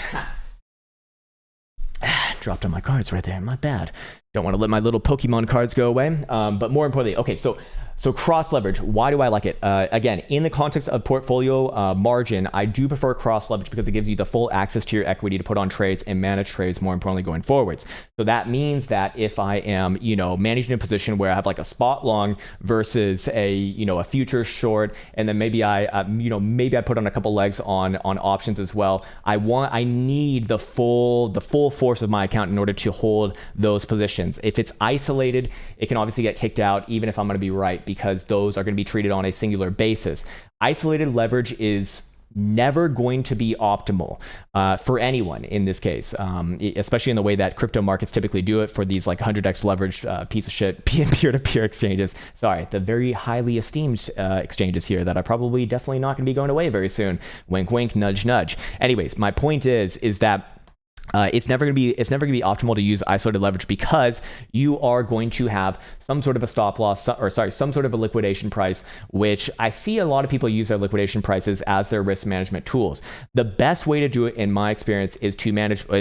Dropped on my cards right there. My bad. Don't want to let my little Pokemon cards go away. But more importantly, okay, so cross leverage, why do I like it? Again, in the context of portfolio margin, I do prefer cross leverage because it gives you the full access to your equity to put on trades and manage trades, more importantly, going forwards. So that means that if I am, managing a position where I have like a spot long versus a future short, and then maybe I put on a couple legs on options as well. I need the full force of my account in order to hold those positions. If it's isolated, it can obviously get kicked out, even if I'm going to be right, because those are going to be treated on a singular basis. Isolated leverage is never going to be optimal for anyone in this case, especially in the way that crypto markets typically do it for these like 100x leverage piece of shit peer-to-peer exchanges. Sorry, the very highly esteemed exchanges here that are probably definitely not going to be going away very soon. Wink, wink, nudge, nudge. Anyways, my point is that it's never going to be optimal to use isolated leverage because you are going to have some sort of a stop loss, some sort of a liquidation price, which I see a lot of people use their liquidation prices as their risk management tools. The best way to do it, in my experience, is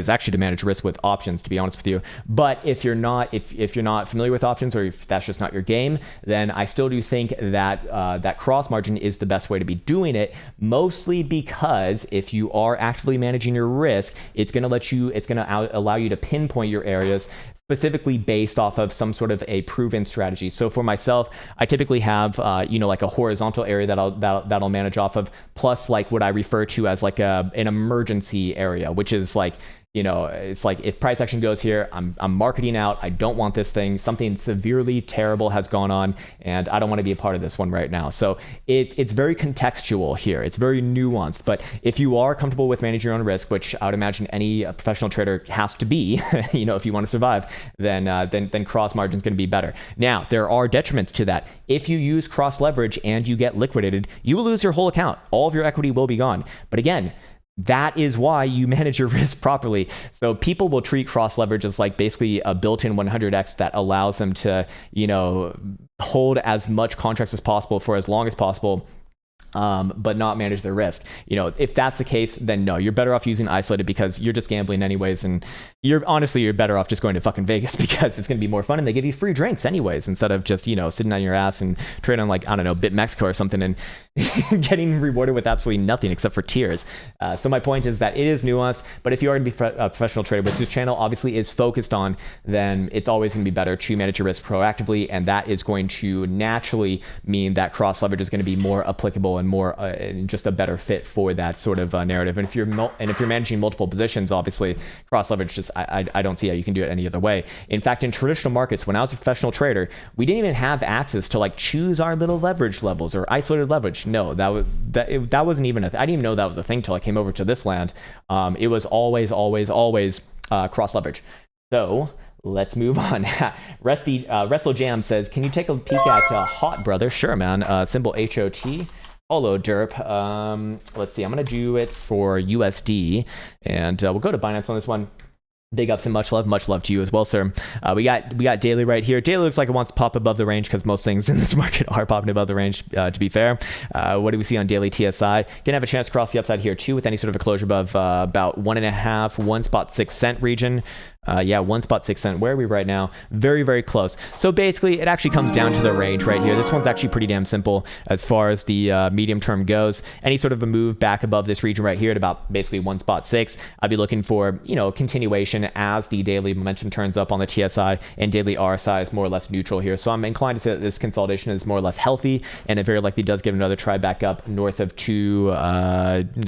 actually to manage risk with options, to be honest with you. But if you're not familiar with options, or if that's just not your game, then I still do think that that cross margin is the best way to be doing it, mostly because if you are actively managing your risk, it's going to allow you to pinpoint your areas specifically based off of some sort of a proven strategy. So for myself, I typically have like a horizontal area that I'll manage off of, plus like what I refer to as like an emergency area, which is like, it's like if price action goes here, I'm marketing out. I don't want this thing. Something severely terrible has gone on, and I don't want to be a part of this one right now. So it's very contextual here. It's very nuanced. But if you are comfortable with managing your own risk, which I would imagine any professional trader has to be, if you want to survive, then cross margin is going to be better. Now, there are detriments to that. If you use cross leverage and you get liquidated, you will lose your whole account. All of your equity will be gone. But again, that is why you manage your risk properly. So people will treat cross leverage as like basically a built-in 100x that allows them to, hold as much contracts as possible for as long as possible, but not manage their risk. If that's the case, then no, you're better off using isolated because you're just gambling anyways, and you're better off just going to fucking Vegas because it's going to be more fun and they give you free drinks anyways, instead of just sitting on your ass and trading on like, I don't know, BitMexico or something and getting rewarded with absolutely nothing except for tears. So my point is that it is nuanced, but if you are going to be a professional trader, which this channel obviously is focused on, then it's always going to be better to manage your risk proactively, and that is going to naturally mean that cross leverage is going to be more applicable and more just a better fit for that sort of narrative. And if you're managing multiple positions, obviously cross leverage just I don't see how you can do it any other way. In fact, in traditional markets, when I was a professional trader, we didn't even have access to like choose our little leverage levels or isolated leverage. No, that wasn't even I didn't even know that was a thing till I came over to this land. It was always cross leverage. So let's move on. Wrestle Jam says, can you take a peek at Hot Brother? Sure, man. Symbol HOT. Holo derp. Let's see. I'm going to do it for USD, and we'll go to Binance on this one. Big ups and much love to you as well, sir. We got daily right here. Daily looks like it wants to pop above the range because most things in this market are popping above the range, to be fair. What do we see on daily TSI? Gonna have a chance to cross the upside here too with any sort of a closure above about 1.5 cent region. Yeah, 1.6 cent. Where are we right now? Very, very close. So basically, it actually comes down to the range right here. This one's actually pretty damn simple as far as the medium term goes. Any sort of a move back above this region right here at about basically 1.6, I'd be looking for, you know, continuation as the daily momentum turns up on the TSI, and daily RSI is more or less neutral here. So I'm inclined to say that this consolidation is more or less healthy, and it very likely does give another try back up north of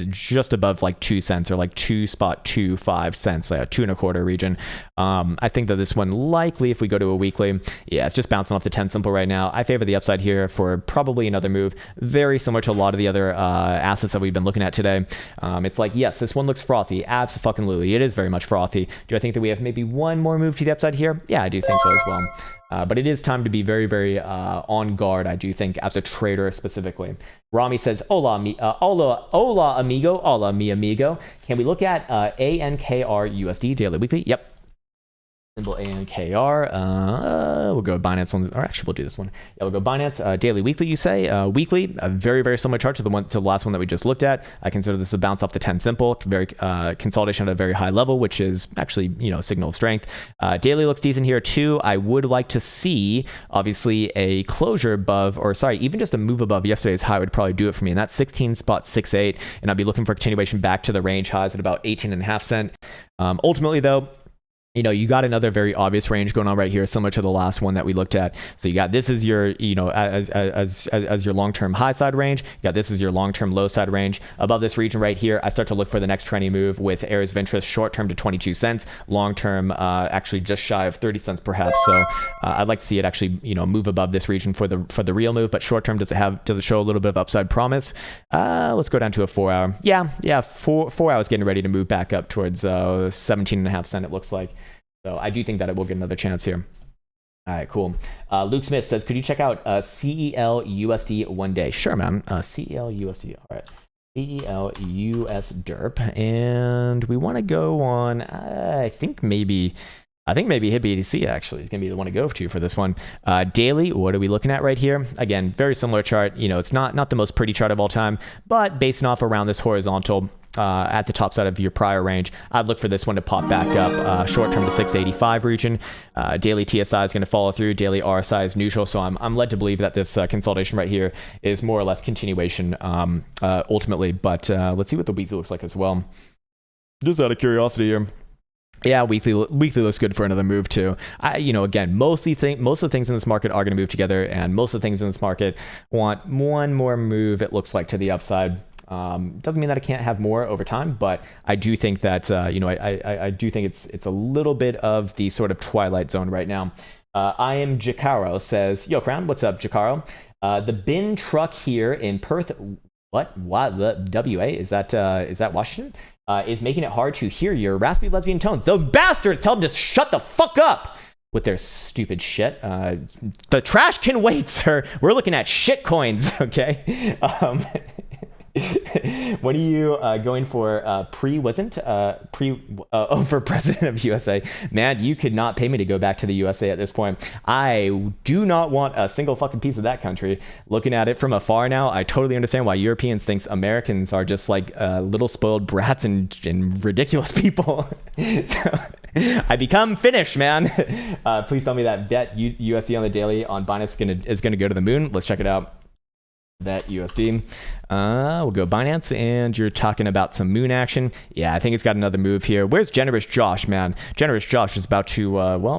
just above like 2 cents, or like 2.25 cents, like a 2.25 region. I think that this one likely, if we go to a weekly, yeah, it's just bouncing off the 10 simple right now. I favor the upside here for probably another move, very similar to a lot of the other assets that we've been looking at today. It's like, yes, this one looks frothy. Absolutely. It is very much frothy. Do I think that we have maybe one more move to the upside here? Yeah, I do think so as well. But it is time to be very, very on guard, I do think, as a trader specifically. Rami says, hola, amigo, hola, mi amigo. Can we look at ANKR USD daily weekly? Yep. Symbol ANKR. We'll go Binance on this, or actually we'll do this one. Yeah, we'll go Binance daily weekly. You say weekly, a very, very similar chart to the last one that we just looked at. I consider this a bounce off the 10 simple, very consolidation at a very high level, which is actually, you know, a signal of strength. Daily looks decent here too. I would like to see obviously a closure above, or sorry, even just a move above yesterday's high would probably do it for me, and that's 16.68, and I'd be looking for continuation back to the range highs at about 18.5 cent. Ultimately though, you know, you got another very obvious range going on right here, similar to the last one that we looked at. So you got, this is your, you know, as your long-term high side range. You got, this is your long-term low side range. Above this region right here, I start to look for the next trendy move with areas of interest, short-term to 22 cents, long-term actually just shy of 30 cents perhaps. So I'd like to see it actually, you know, move above this region for the real move. But short-term, does it show a little bit of upside promise? Let's go down to a 4 hour. Yeah, 4 hours getting ready to move back up towards 17.5 cents, it looks like. So I do think that it will get another chance here. All right, cool. Luke Smith says, could you check out CEL USD one day? Sure, man. CEL USD. All right. CEL US derp. And we want to go on, I think maybe hit BTC actually is going to be the one to go to for this one. Daily, what are we looking at right here? Again, very similar chart. You know, it's not the most pretty chart of all time, but basing off around this horizontal, at the top side of your prior range, I'd look for this one to pop back up short term to 685 region. Daily TSI is going to follow through. Daily RSI is neutral, so I'm led to believe that this consolidation right here is more or less continuation ultimately. But let's see what the weekly looks like as well. Just out of curiosity here. Yeah, weekly looks good for another move too. You know, again, most of the things in this market are going to move together, and most of the things in this market want one more move, it looks like, to the upside. Doesn't mean that I can't have more over time, but I do think that, you know, I do think it's a little bit of the sort of twilight zone right now. I am Jacaro says, yo, Krown, what's up, Jacaro? The bin truck here in Perth, what the WA, is that Washington? Is making it hard to hear your raspy lesbian tones. Those bastards, tell them to shut the fuck up with their stupid shit. The trash can wait, sir. We're looking at shit coins, okay? What are you going for? For president of USA? Man, you could not pay me to go back to the USA at this point. I do not want a single fucking piece of that country. Looking at it from afar now, I totally understand why Europeans think Americans are just like little spoiled brats and ridiculous people. So, I become Finnish, man. Please tell me that bet USD on the daily on Binance is gonna go to the moon. Let's check it out. That USD. We'll go Binance, and you're talking about some moon action. Yeah, I think it's got another move here. Where's Generous Josh, man? Generous Josh is about to,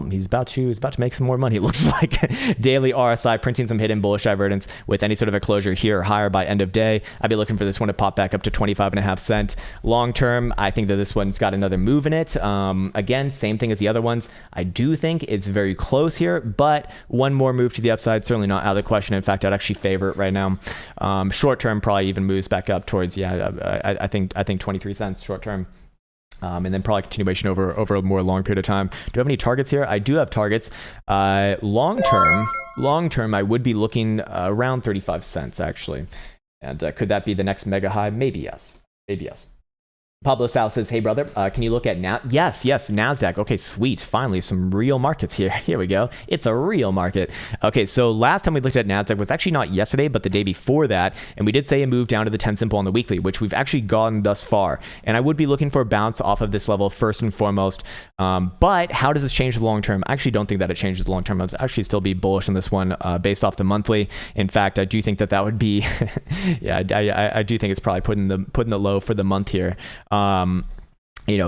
he's about to make some more money, it looks like. Daily RSI printing some hidden bullish divergence with any sort of a closure here or higher by end of day. I'd be looking for this one to pop back up to 25.5 cents. Long term, I think that this one's got another move in it. Again, same thing as the other ones. I do think it's very close here, but one more move to the upside, certainly not out of the question. In fact, I'd actually favor it right now. Short term probably even moves back up towards, I think 23 cents short term. And then probably continuation over a more long period of time. Do I have any targets here? I do have targets. Long term, I would be looking around 35 cents actually. And could that be the next mega high? Maybe yes. Maybe yes. Pablo Sal says, hey, brother, can you look at Yes, NASDAQ. Okay, sweet. Finally, some real markets here. Here we go. It's a real market. Okay, so last time we looked at NASDAQ was actually not yesterday, but the day before that. And we did say a move down to the 10 simple on the weekly, which we've actually gotten thus far. And I would be looking for a bounce off of this level first and foremost. But how does this change the long term? I actually don't think that it changes the long term. I'd actually still be bullish on this one based off the monthly. In fact, I do think that would be, yeah, I do think it's probably putting the low for the month here.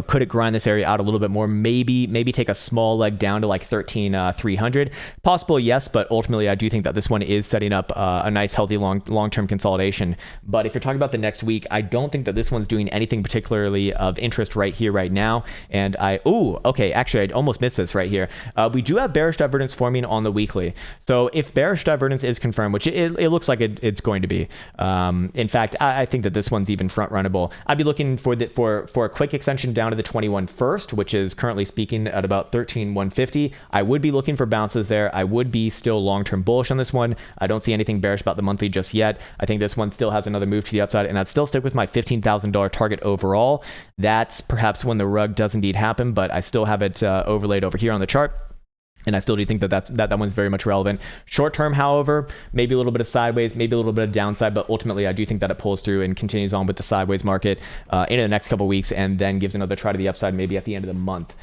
Could it grind this area out a little bit more? Maybe take a small leg down to like 13,300. Possible, yes, but ultimately I do think that this one is setting up a nice, healthy, long-term consolidation. But if you're talking about the next week, I don't think that this one's doing anything particularly of interest right here, right now. And okay, actually, I almost missed this right here. We do have bearish divergence forming on the weekly. So if bearish divergence is confirmed, which it looks like it's going to be, in fact, I think that this one's even front-runnable. I'd be looking for a quick extension down to the 21 first, which is currently speaking at about 13,150. I would be looking for bounces there. I would be still long-term bullish on this one. I don't see anything bearish about the monthly just yet. I think this one still has another move to the upside, and I'd still stick with my $15,000 target overall. That's perhaps when the rug does indeed happen, but I still have it overlaid over here on the chart. And I still do think that one's very much relevant. Short term, however, maybe a little bit of sideways, maybe a little bit of downside, but ultimately I do think that it pulls through and continues on with the sideways market into the next couple of weeks, and then gives another try to the upside maybe at the end of the month.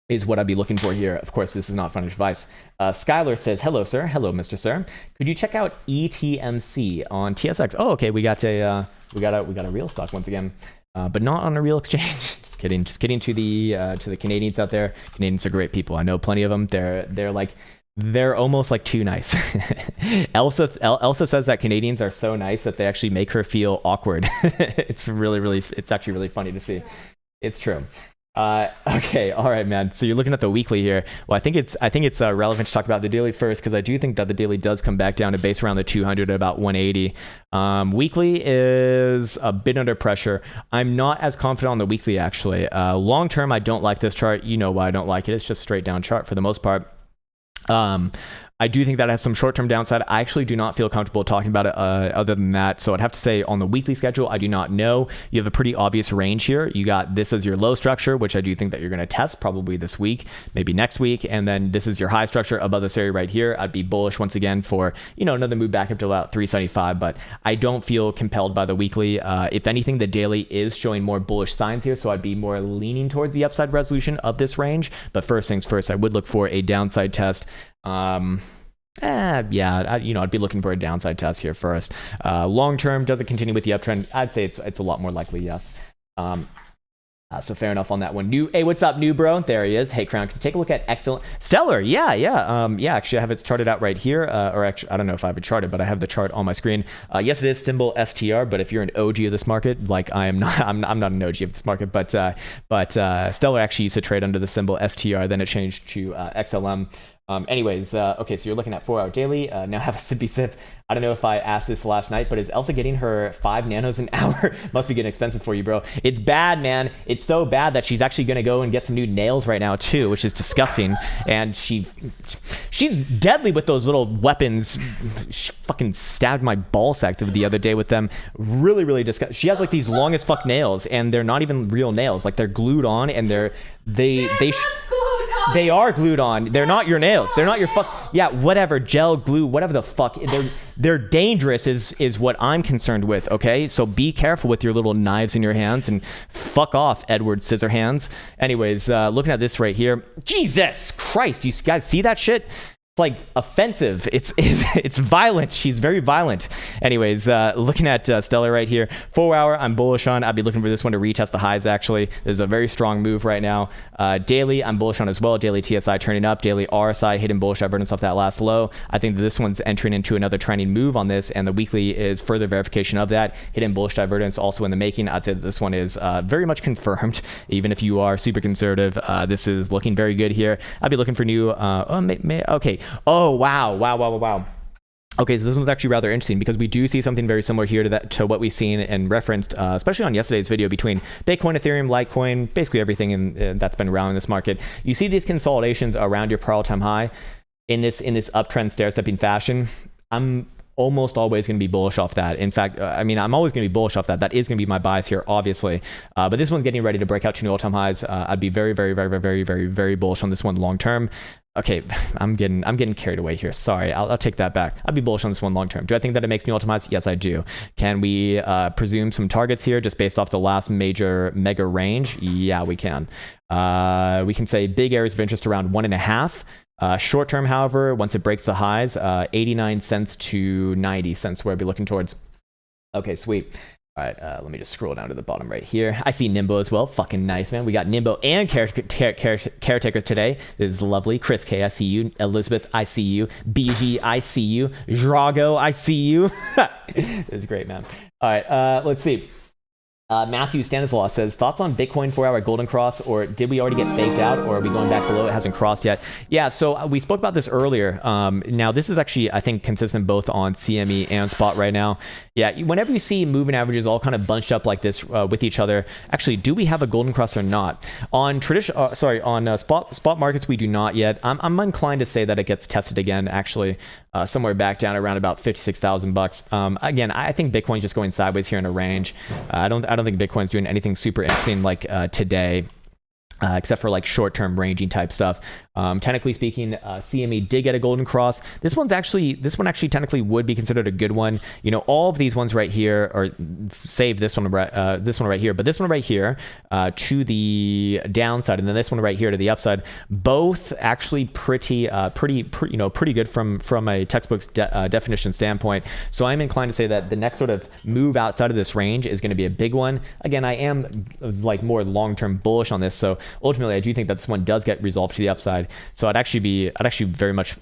Is what I'd be looking for here. Of course, this is not financial advice. Skylar says, hello, sir. Hello, Mr. Sir. Could you check out ETMC on TSX? Oh, okay. We got a real stock once again, but not on a real exchange. Just kidding to the Canadians out there. Canadians are great people. I know plenty of them. They're almost like too nice. Elsa says that Canadians are so nice that they actually make her feel awkward. It's actually really funny to see. It's true. Okay, all right, man. So you're looking at the weekly here. Well, I think it's relevant to talk about the daily first, because I do think that the daily does come back down to base around the 200 at about 180. Weekly is a bit under pressure. I'm not as confident on the weekly actually. Long term, I don't like this chart. You know why I don't like it. It's just straight down chart for the most part. I do think that has some short-term downside. I actually do not feel comfortable talking about it other than that. So I'd have to say on the weekly schedule, I do not know. You have a pretty obvious range here. You got this as your low structure, which I do think that you're going to test probably this week, maybe next week. And then this is your high structure above this area right here. I'd be bullish once again for, another move back up to about 375, but I don't feel compelled by the weekly. If anything, the daily is showing more bullish signs here. So I'd be more leaning towards the upside resolution of this range. But first things first, I would look for a downside test. I'd be looking for a downside test here first. Long term, does it continue with the uptrend? I'd say it's a lot more likely, yes. So fair enough on that one. Hey, what's up, new bro? There he is. Hey, Krown, can you take a look at excellent Stellar? Yeah. Actually, I have it charted out right here. Or actually, I don't know if I have it charted, but I have the chart on my screen. Yes, it is symbol STR. But if you're an OG of this market, like I am not, I'm not an OG of this market. But Stellar actually used to trade under the symbol STR. Then it changed to XLM. Okay, so you're looking at 4-hour daily. Now have a sippy sip. I don't know if I asked this last night, but is Elsa getting her 5 nanos an hour? Must be getting expensive for you, bro. It's bad, man. It's so bad that she's actually going to go and get some new nails right now, too, which is disgusting. And she's deadly with those little weapons. She fucking stabbed my ball sack the other day with them. Really, really disgusting. She has like these long as fuck nails, and they're not even real nails. Like they're glued on, and they are glued on. They're not your nails. They're not your whatever, gel, glue, whatever the fuck. They're dangerous is what I'm concerned with, okay? So be careful with your little knives in your hands and fuck off, Edward Scissorhands. Anyways, looking at this right here. Jesus Christ, you guys see that shit? It's like offensive. It's violent. She's very violent. Anyways, looking at Stellar right here, 4-hour, I'm bullish on. I'd be looking for this one to retest the highs. Actually, there's a very strong move right now. Daily, I'm bullish on as well. Daily TSI turning up. Daily RSI hitting bullish divergence off that last low. I think that this one's entering into another trending move on this, and the weekly is further verification of that. Hidden bullish divergence also in the making. I'd say that this one is very much confirmed. Even if you are super conservative, this is looking very good here. I'd be looking for new. Okay. Oh, wow. Okay, so this one's actually rather interesting because we do see something very similar here to what we've seen and referenced, especially on yesterday's video between Bitcoin, Ethereum, Litecoin, basically everything that's been around in this market. You see these consolidations around your per all-time high in this uptrend stair-stepping fashion. I'm almost always going to be bullish off that. In fact, I'm always going to be bullish off that. That is going to be my bias here, obviously. But this one's getting ready to break out to new all-time highs. I'd be very, very, very, very, very, very, very bullish on this one long term. Okay, I'm getting carried away here. Sorry, I'll take that back. I'd be bullish on this one long term. Do I think that it makes me all-time highs? Yes, I do. Can we presume some targets here just based off the last major mega range? Yeah, we can. We can say big areas of interest around 1.5. Short term, however, once it breaks the highs, 89 cents to 90 cents where I'd be looking towards. Okay, sweet. All right, let me just scroll down to the bottom right here. I see Nimbo as well. Fucking nice, man. We got Nimbo and Caretaker today. This is lovely. Chris K, I see you. Elizabeth, I see you. BG, I see you. Drago, I see you. This is great, man. All right, let's see. Matthew Stanislaw says, thoughts on Bitcoin 4-hour golden cross, or did we already get faked out, or are we going back below? It hasn't crossed yet. Yeah, so we spoke about this earlier. Now, this is actually, I think, consistent both on CME and spot right now. Yeah, whenever you see moving averages all kind of bunched up like this with each other, actually, do we have a golden cross or not? On spot markets, we do not yet. I'm inclined to say that it gets tested again, actually, somewhere back down around about $56,000. Again, I think Bitcoin's just going sideways here in a range. I don't think Bitcoin's doing anything super interesting like today. Except for like short-term ranging type stuff. Technically speaking, CME did get a golden cross. This one actually technically would be considered a good one. You know, all of these ones right here, or save this one right here, but this one right here to the downside, and then this one right here to the upside, both actually pretty good from a textbook's definition standpoint. So I'm inclined to say that the next sort of move outside of this range is going to be a big one. Again, I am like more long-term bullish on this, so ultimately I do think that this one does get resolved to the upside. So I'd actually very much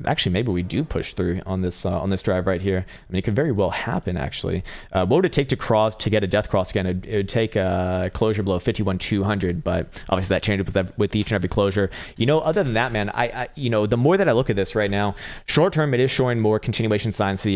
actually maybe we do push through on this drive right here. I mean, it could very well happen actually. What would it take to get a death cross again? It would take a closure below 51,200, but obviously that changes with each and every closure. You know, other than that, man, I the more that I look at this right now, short term it is showing more continuation signs to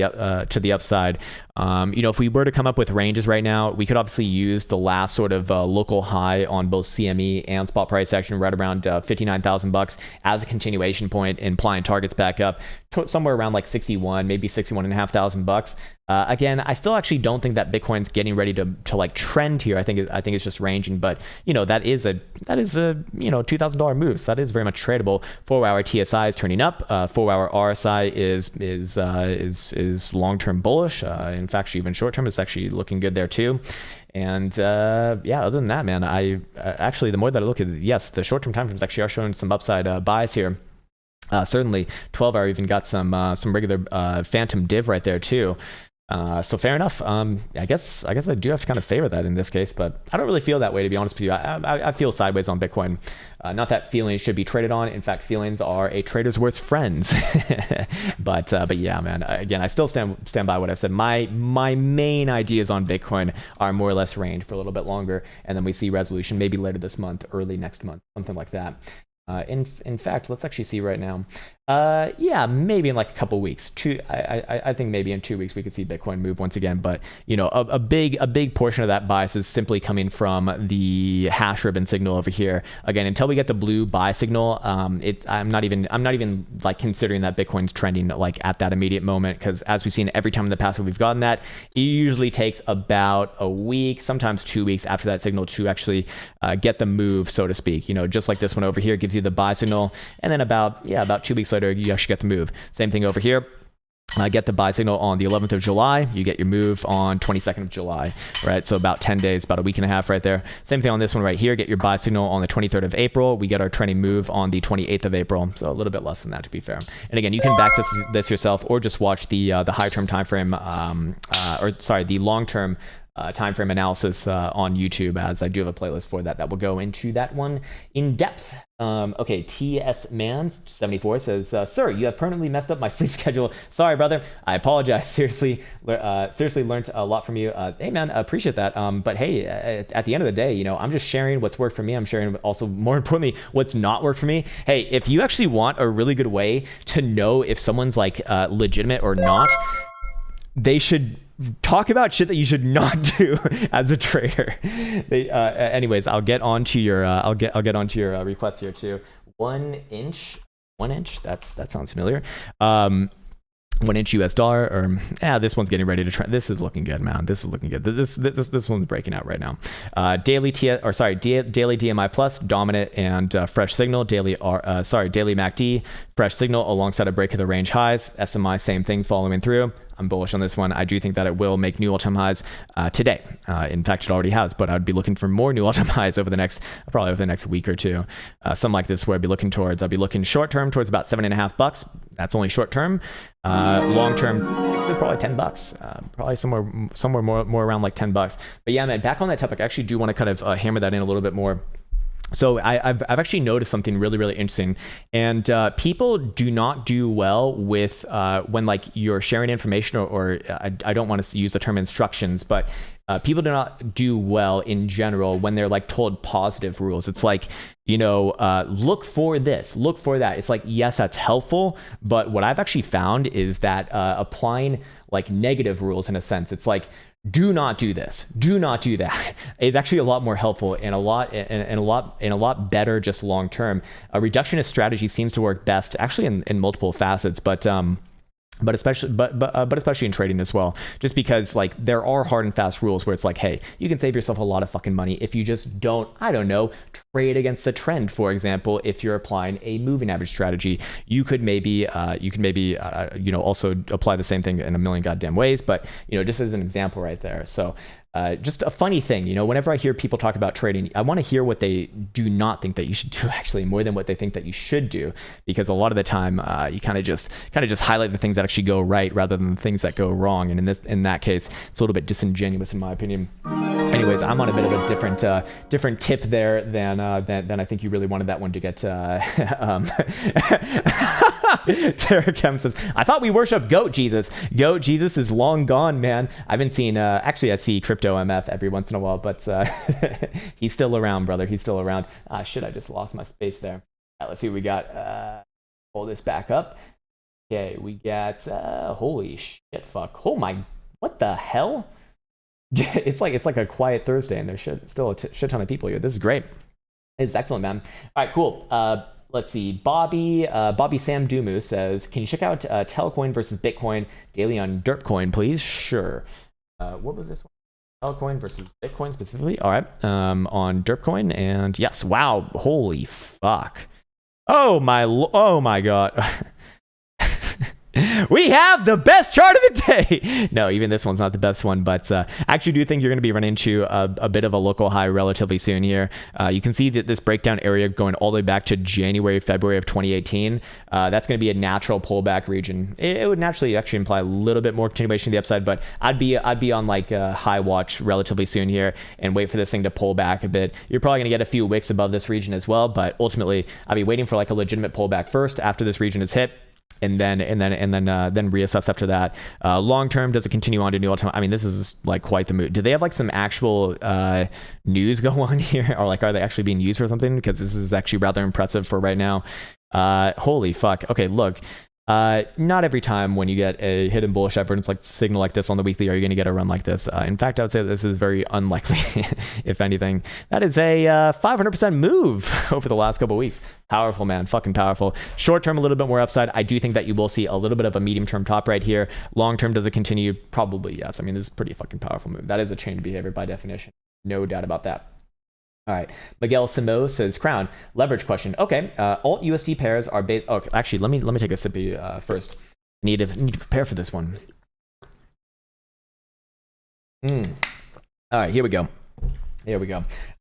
the upside. If we were to come up with ranges right now, we could obviously use the last sort of local high on both CME and spot price action right around $59,000 as a continuation point, implying targets back up somewhere around like 61, maybe 61,500 bucks. Again, I still actually don't think that Bitcoin's getting ready to like trend here. I think it's just ranging, but that is a $2,000 move. So that is very much tradable. 4-hour TSI is turning up. 4-hour RSI is long-term bullish. In fact, even short-term is actually looking good there too. And other than that, man, I actually, the more that I look at it, yes, the short-term time frames actually are showing some upside bias here. Certainly 12-hour even got some regular phantom div right there too. So fair enough. I guess I do have to kind of favor that in this case, but I don't really feel that way, to be honest with you. I feel sideways on Bitcoin. Not that feelings should be traded on. In fact, feelings are a trader's worst friends. but yeah, man. Again, I still stand by what I've said. My main ideas on Bitcoin are more or less range for a little bit longer, and then we see resolution maybe later this month, early next month, something like that. In fact, let's actually see right now. Maybe in like a couple weeks. I think maybe in 2 weeks we could see Bitcoin move once again. But a big portion of that bias is simply coming from the hash ribbon signal over here. Again, until we get the blue buy signal, I'm not even like considering that Bitcoin's trending like at that immediate moment, because as we've seen every time in the past that we've gotten that, it usually takes about a week, sometimes 2 weeks after that signal to actually get the move, so to speak. Just like this one over here gives you the buy signal, and then about 2 weeks later you actually get the move. Same thing over here. Get the buy signal on the 11th of July. You get your move on 22nd of July, right? So about 10 days, about a week and a half right there. Same thing on this one right here. Get your buy signal on the 23rd of April. We get our trending move on the 28th of April. So a little bit less than that, to be fair. And again, you can back this yourself, or just watch the high term time frame, the long term time frame analysis on YouTube, as I do have a playlist for that will go into that one in depth. Okay, TS Man 74 says, "Sir, you have permanently messed up my sleep schedule. Sorry, brother. I apologize. Seriously learned a lot from you. Hey, man, appreciate that. But hey, at the end of the day, I'm just sharing what's worked for me. I'm sharing also, more importantly, what's not worked for me. Hey, if you actually want a really good way to know if someone's like legitimate or not, they should talk about shit that you should not do as a trader." Anyways, I'll get onto your I'll get onto your request here too. 1 inch. That sounds familiar. 1 inch US dollar, or this one's getting ready to try. This is looking good, man. This is looking good. This one's breaking out right now. Daily DMI plus dominant and fresh signal. Daily MACD fresh signal alongside a break of the range highs. SMI same thing following through. I'm bullish on this one. I do think that it will make new all-time highs today. In fact, it already has, but I'd be looking for more new all-time highs probably over the next week or two. Something like this where I'd be looking short-term towards about $7.50. That's only short-term. Long-term, probably $10. Probably somewhere more around like $10. But yeah, man, back on that topic, I actually do want to kind of hammer that in a little bit more. So I've actually noticed something really, really interesting, and people do not do well with when like you're sharing information, or I don't want to use the term instructions, but people do not do well in general when they're like told positive rules. It's like, look for this, look for that. It's like, yes, that's helpful, but what I've actually found is that applying like negative rules, in a sense, it's like, do not do this, do not do that, is actually a lot more helpful and a lot better just long term. A reductionist strategy seems to work best actually in multiple facets, but especially in trading as well, just because like there are hard and fast rules where it's like, hey, you can save yourself a lot of fucking money if you just don't, trade against the trend. For example, if you're applying a moving average strategy, you could maybe also apply the same thing in a million goddamn ways, but just as an example right there. So just a funny thing, whenever I hear people talk about trading, I want to hear what they do not think that you should do, actually, more than what they think that you should do, because a lot of the time you kind of just highlight the things that actually go right rather than the things that go wrong. And in that case, it's a little bit disingenuous in my opinion. Anyways, I'm on a bit of a different tip there than I think you really wanted that one to get. Tarek M says, "I thought we worship Goat Jesus. Goat Jesus is long gone, man. I've been seeing, actually I see Crypto MF every once in a while, but he's still around, brother. He's still around. Shit, I just lost my space there. Let's see what we got. Pull this back up. Okay, we got, holy shit, fuck. Oh my, what the hell? It's like a quiet Thursday and there's still a shit ton of people here. This is great. It's excellent, man. All right, cool. Let's see. Bobby Sam Dumu says, "Can you check out Altcoin versus Bitcoin daily on Derpcoin, please?" Sure. What was this one? Altcoin versus Bitcoin specifically. All right. On Derpcoin, and yes. Wow. Holy fuck. Oh my god. We have the best chart of the day. No, even this one's not the best one, but I actually do think you're going to be running into a bit of a local high relatively soon here. You can see that this breakdown area going all the way back to January, February of 2018. That's going to be a natural pullback region. It would naturally actually imply a little bit more continuation to the upside, but I'd be on like a high watch relatively soon here and wait for this thing to pull back a bit. You're probably going to get a few wicks above this region as well, but ultimately I'd be waiting for like a legitimate pullback first after this region is hit. And then reassess after that. Long term, does it continue on to new all-time? I mean, this is like quite the move. Do they have like some actual news go on here, or like are they actually being used for something? Because this is actually rather impressive for right now. Holy fuck. Okay, look. Not every time when you get a hidden bullish evidence like signal like this on the weekly are you going to get a run like this. In fact, I would say this is very unlikely, if anything. That is a 500% move over the last couple of weeks. Powerful, man. Fucking powerful. Short term, a little bit more upside. I do think that you will see a little bit of a medium term top right here. Long term, does it continue? Probably yes. I mean, this is a pretty fucking powerful move. That is a change of behavior by definition. No doubt about that. All right. Miguel Simo says, Krown, leverage question. Okay. Alt USD pairs are based. Okay. Actually, let me take a sippy first. Need to prepare for this one. All right. Here we go. All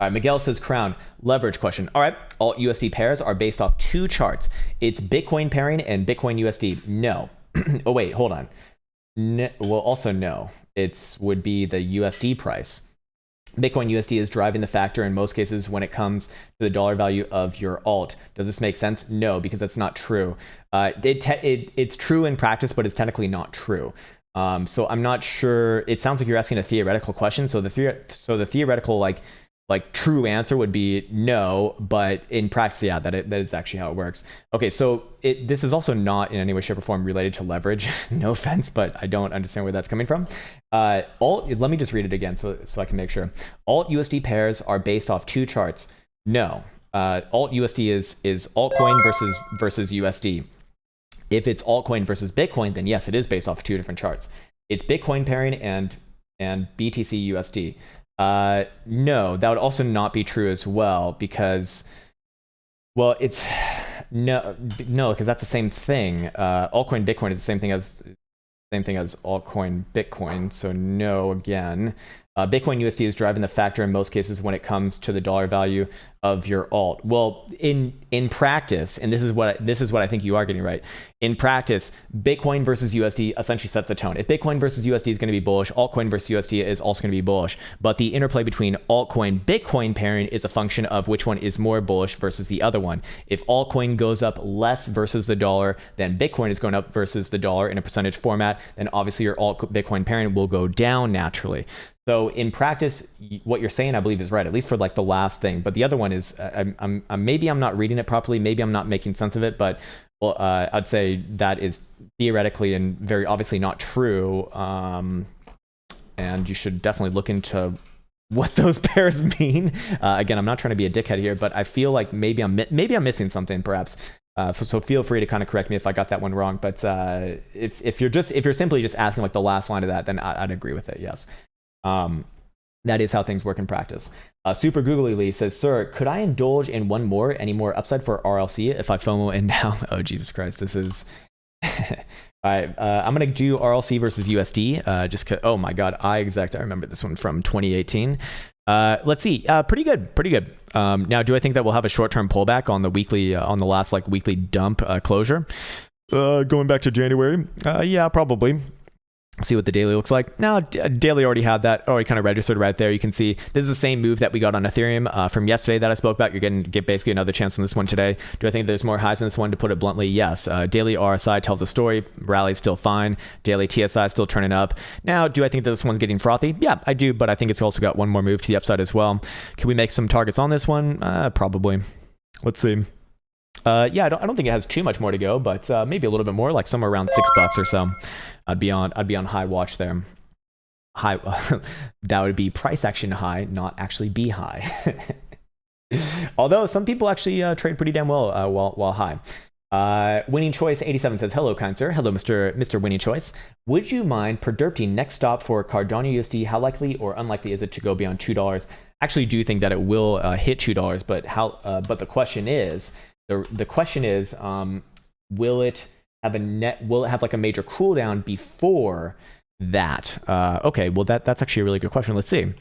right. Miguel says, Krown, leverage question. All right. Alt USD pairs are based off two charts. It's Bitcoin pairing and Bitcoin USD. No. Oh, wait. Hold on. Well, also no. It's would be the USD price. Bitcoin USD is driving the factor in most cases when it comes to the dollar value of your alt. Does this make sense? No, because that's not true. It's true in practice, but it's technically not true. So I'm not sure. It sounds like you're asking a theoretical question. So the theoretical like true answer would be no, but in practice, yeah, that is actually how it works. Okay, so this is also not in any way, shape, or form related to leverage. No offense, but I don't understand where that's coming from. Let me just read it again so I can make sure. Alt USD pairs are based off two charts. No, alt USD is altcoin versus USD. If it's altcoin versus Bitcoin, then yes, it is based off two different charts. It's Bitcoin pairing and BTC USD. No, that would also not be true as well because, well, it's no, because that's the same thing. Altcoin Bitcoin is the same thing as altcoin Bitcoin. So no, again, Bitcoin USD is driving the factor in most cases when it comes to the dollar value of your alt. Well, in practice, and this is what I think you are getting right. In practice, Bitcoin versus USD essentially sets the tone. If Bitcoin versus USD is going to be bullish, altcoin versus USD is also going to be bullish. But the interplay between altcoin Bitcoin pairing is a function of which one is more bullish versus the other one. If altcoin goes up less versus the dollar, then Bitcoin is going up versus the dollar in a percentage format, then obviously your alt Bitcoin pairing will go down naturally. So in practice, what you're saying, I believe, is right, at least for like the last thing. But the other one is, maybe I'm not reading it properly. Maybe I'm not making sense of it. But I'd say that is theoretically and very obviously not true. And you should definitely look into what those pairs mean. Again, I'm not trying to be a dickhead here, but I feel like maybe I'm missing something, perhaps. So feel free to kind of correct me if I got that one wrong. But if you're simply just asking like the last line of that, then I'd agree with it. Yes. That is how things work in practice. Super Googly Lee says, sir, could I indulge in one more, any more upside for RLC if I FOMO and now? Oh, Jesus Christ, this is... All right, I'm going to do RLC versus USD. Just oh my God, I remember this one from 2018. Let's see, pretty good. Now, do I think that we'll have a short-term pullback on the weekly, on the last like weekly dump closure? Going back to January? Yeah, probably. See what the daily looks like. Now, daily already had that, already kind of registered right there. You can see this is the same move that we got on Ethereum from yesterday that I spoke about. You're going to get basically another chance on this one today. Do I think there's more highs in this one? To put it bluntly, yes. Daily RSI tells a story. Rally's still fine. Daily TSI still turning up. Now, do I think that this one's getting frothy? Yeah, I do, but I think it's also got one more move to the upside as well. Can we make some targets on this one? Probably. Let's see. Yeah, I don't think it has too much more to go, but maybe a little bit more, like somewhere around $6 or so. I'd be on high watch there. High, that would be price action high, not actually be high. Although some people actually trade pretty damn well while high. Winning Choice 87 says, hello, kind sir. Hello, Mr. Winning Choice. Would you mind predicting next stop for Cardano USD? How likely or unlikely is it to go beyond $2? Actually do think that it will hit $2, but but the question is, will it have like a major cooldown before that? Okay, well that's actually a really good question. Let's see.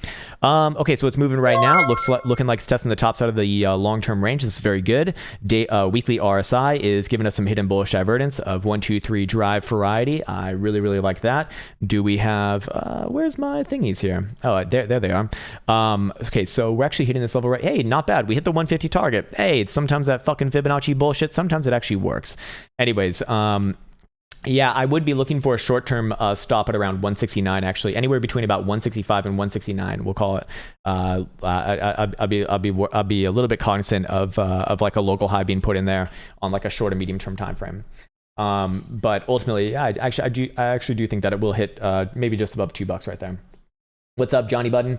Okay, so it's moving right now. It looking like it's testing the top side of the long-term range. This is very good. Weekly RSI is giving us some hidden bullish divergence of 1, 2, 3 drive variety. I really like that. Do we have where's my thingies here? Oh, there they are. Okay, so we're actually hitting this level right. Hey, not bad. We hit the 150 target. Hey, sometimes that fucking Fibonacci bullshit, sometimes it actually works. Anyways, yeah, I would be looking for a short-term stop at around 169. Actually, anywhere between about 165 and 169, we'll call it. I'll be a little bit cognizant of like a local high being put in there on like a short and medium-term time frame. But ultimately, yeah, I actually do think that it will hit maybe just above $2 right there. What's up, Johnny Button?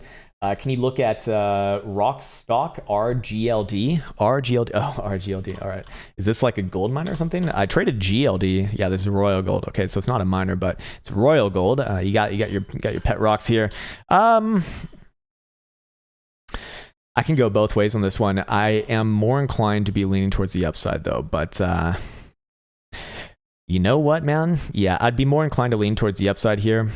Can you look at Rockstock RGLD? RGLD. Oh, RGLD. All right. Is this like a gold miner or something? I traded GLD. Yeah, this is Royal Gold. Okay, so it's not a miner, but it's Royal Gold. You got your pet rocks here. I can go both ways on this one. I am more inclined to be leaning towards the upside though, but you know what, man? Yeah, I'd be more inclined to lean towards the upside here,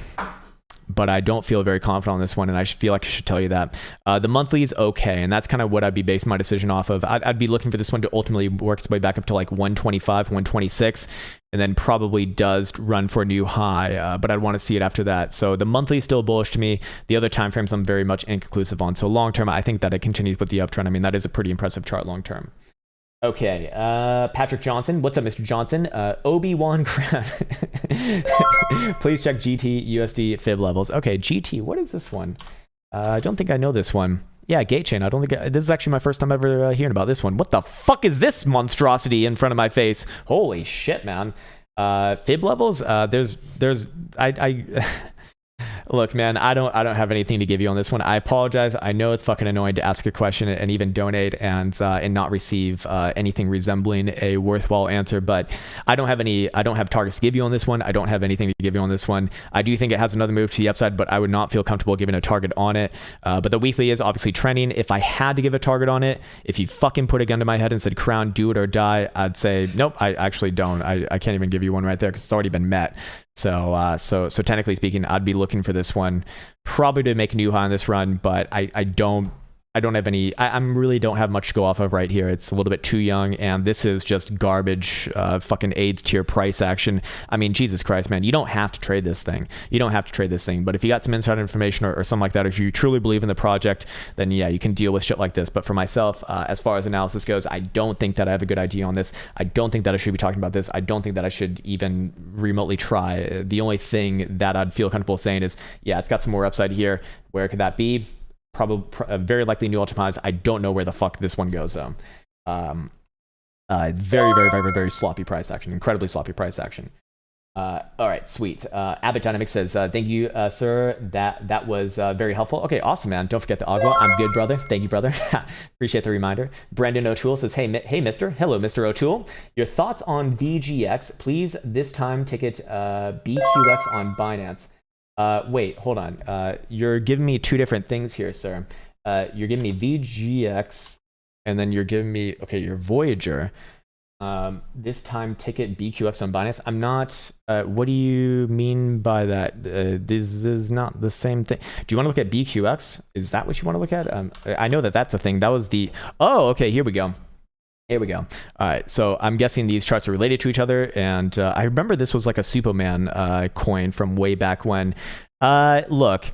but I don't feel very confident on this one, and I feel like I should tell you that. The monthly is okay, and that's kind of what I'd be basing my decision off of. I'd be looking for this one to ultimately work its way back up to like 125, 126. and then probably does run for a new high, but I'd want to see it after that. So the monthly is still bullish to me. The other time frames I'm very much inconclusive on. So long term, I think that it continues with the uptrend. I mean, that is a pretty impressive chart long term. Okay, Patrick Johnson. What's up, Mr. Johnson? Obi-Wan Krown. Please check GT USD fib levels. Okay, GT. What is this one? I don't think I know this one. Yeah, gate chain. I don't think this is actually my first time ever hearing about this one. What the fuck is this monstrosity in front of my face? Holy shit, man. Fib levels. Look, man, I don't have anything to give you on this one. I apologize. I know it's fucking annoying to ask a question and even donate and not receive anything resembling a worthwhile answer, but I don't have targets to give you on this one. I don't have anything to give you on this one. I do think it has another move to the upside, but I would not feel comfortable giving a target on it. But the weekly is obviously trending. If I had to give a target on it, if you fucking put a gun to my head and said, Krown, do it or die, I'd say, nope, I actually don't. I can't even give you one right there because it's already been met. So technically speaking, I'd be looking for this one probably to make a new high on this run, but I don't have any. I really don't have much to go off of right here. It's a little bit too young, and this is just garbage, fucking AIDS tier price action. I mean, Jesus Christ, man, you don't have to trade this thing. You don't have to trade this thing. But if you got some insider information or something like that, if you truly believe in the project, then yeah, you can deal with shit like this. But for myself, as far as analysis goes, I don't think that I have a good idea on this. I don't think that I should be talking about this. I don't think that I should even remotely try. The only thing that I'd feel comfortable saying is, yeah, it's got some more upside here. Where could that be? Probably very likely new all-time highs. I don't know where the fuck this one goes though. Very sloppy price action. Incredibly sloppy price action. All right, sweet. Abbott Dynamics says, thank you, sir. That was very helpful. Okay, awesome, man. Don't forget the Agua. I'm good, brother. Thank you, brother. Appreciate the reminder. Brandon O'Toole says, hey, mister. Hello, Mr. O'Toole. Your thoughts on VGX, please. This time, ticket BQX on Binance. Wait, hold on. You're giving me two different things here, sir. You're giving me VGX, and then you're giving me, okay, your Voyager. This time ticket BQX on Binance. I'm not, what do you mean by that? This is not the same thing. Do you want to look at BQX? Is that what you want to look at? I know that that's a thing. That was the, oh, okay, here we go. Here we go. All right, so I'm guessing these charts are related to each other, and I remember this was like a Superman coin from way back when. Look,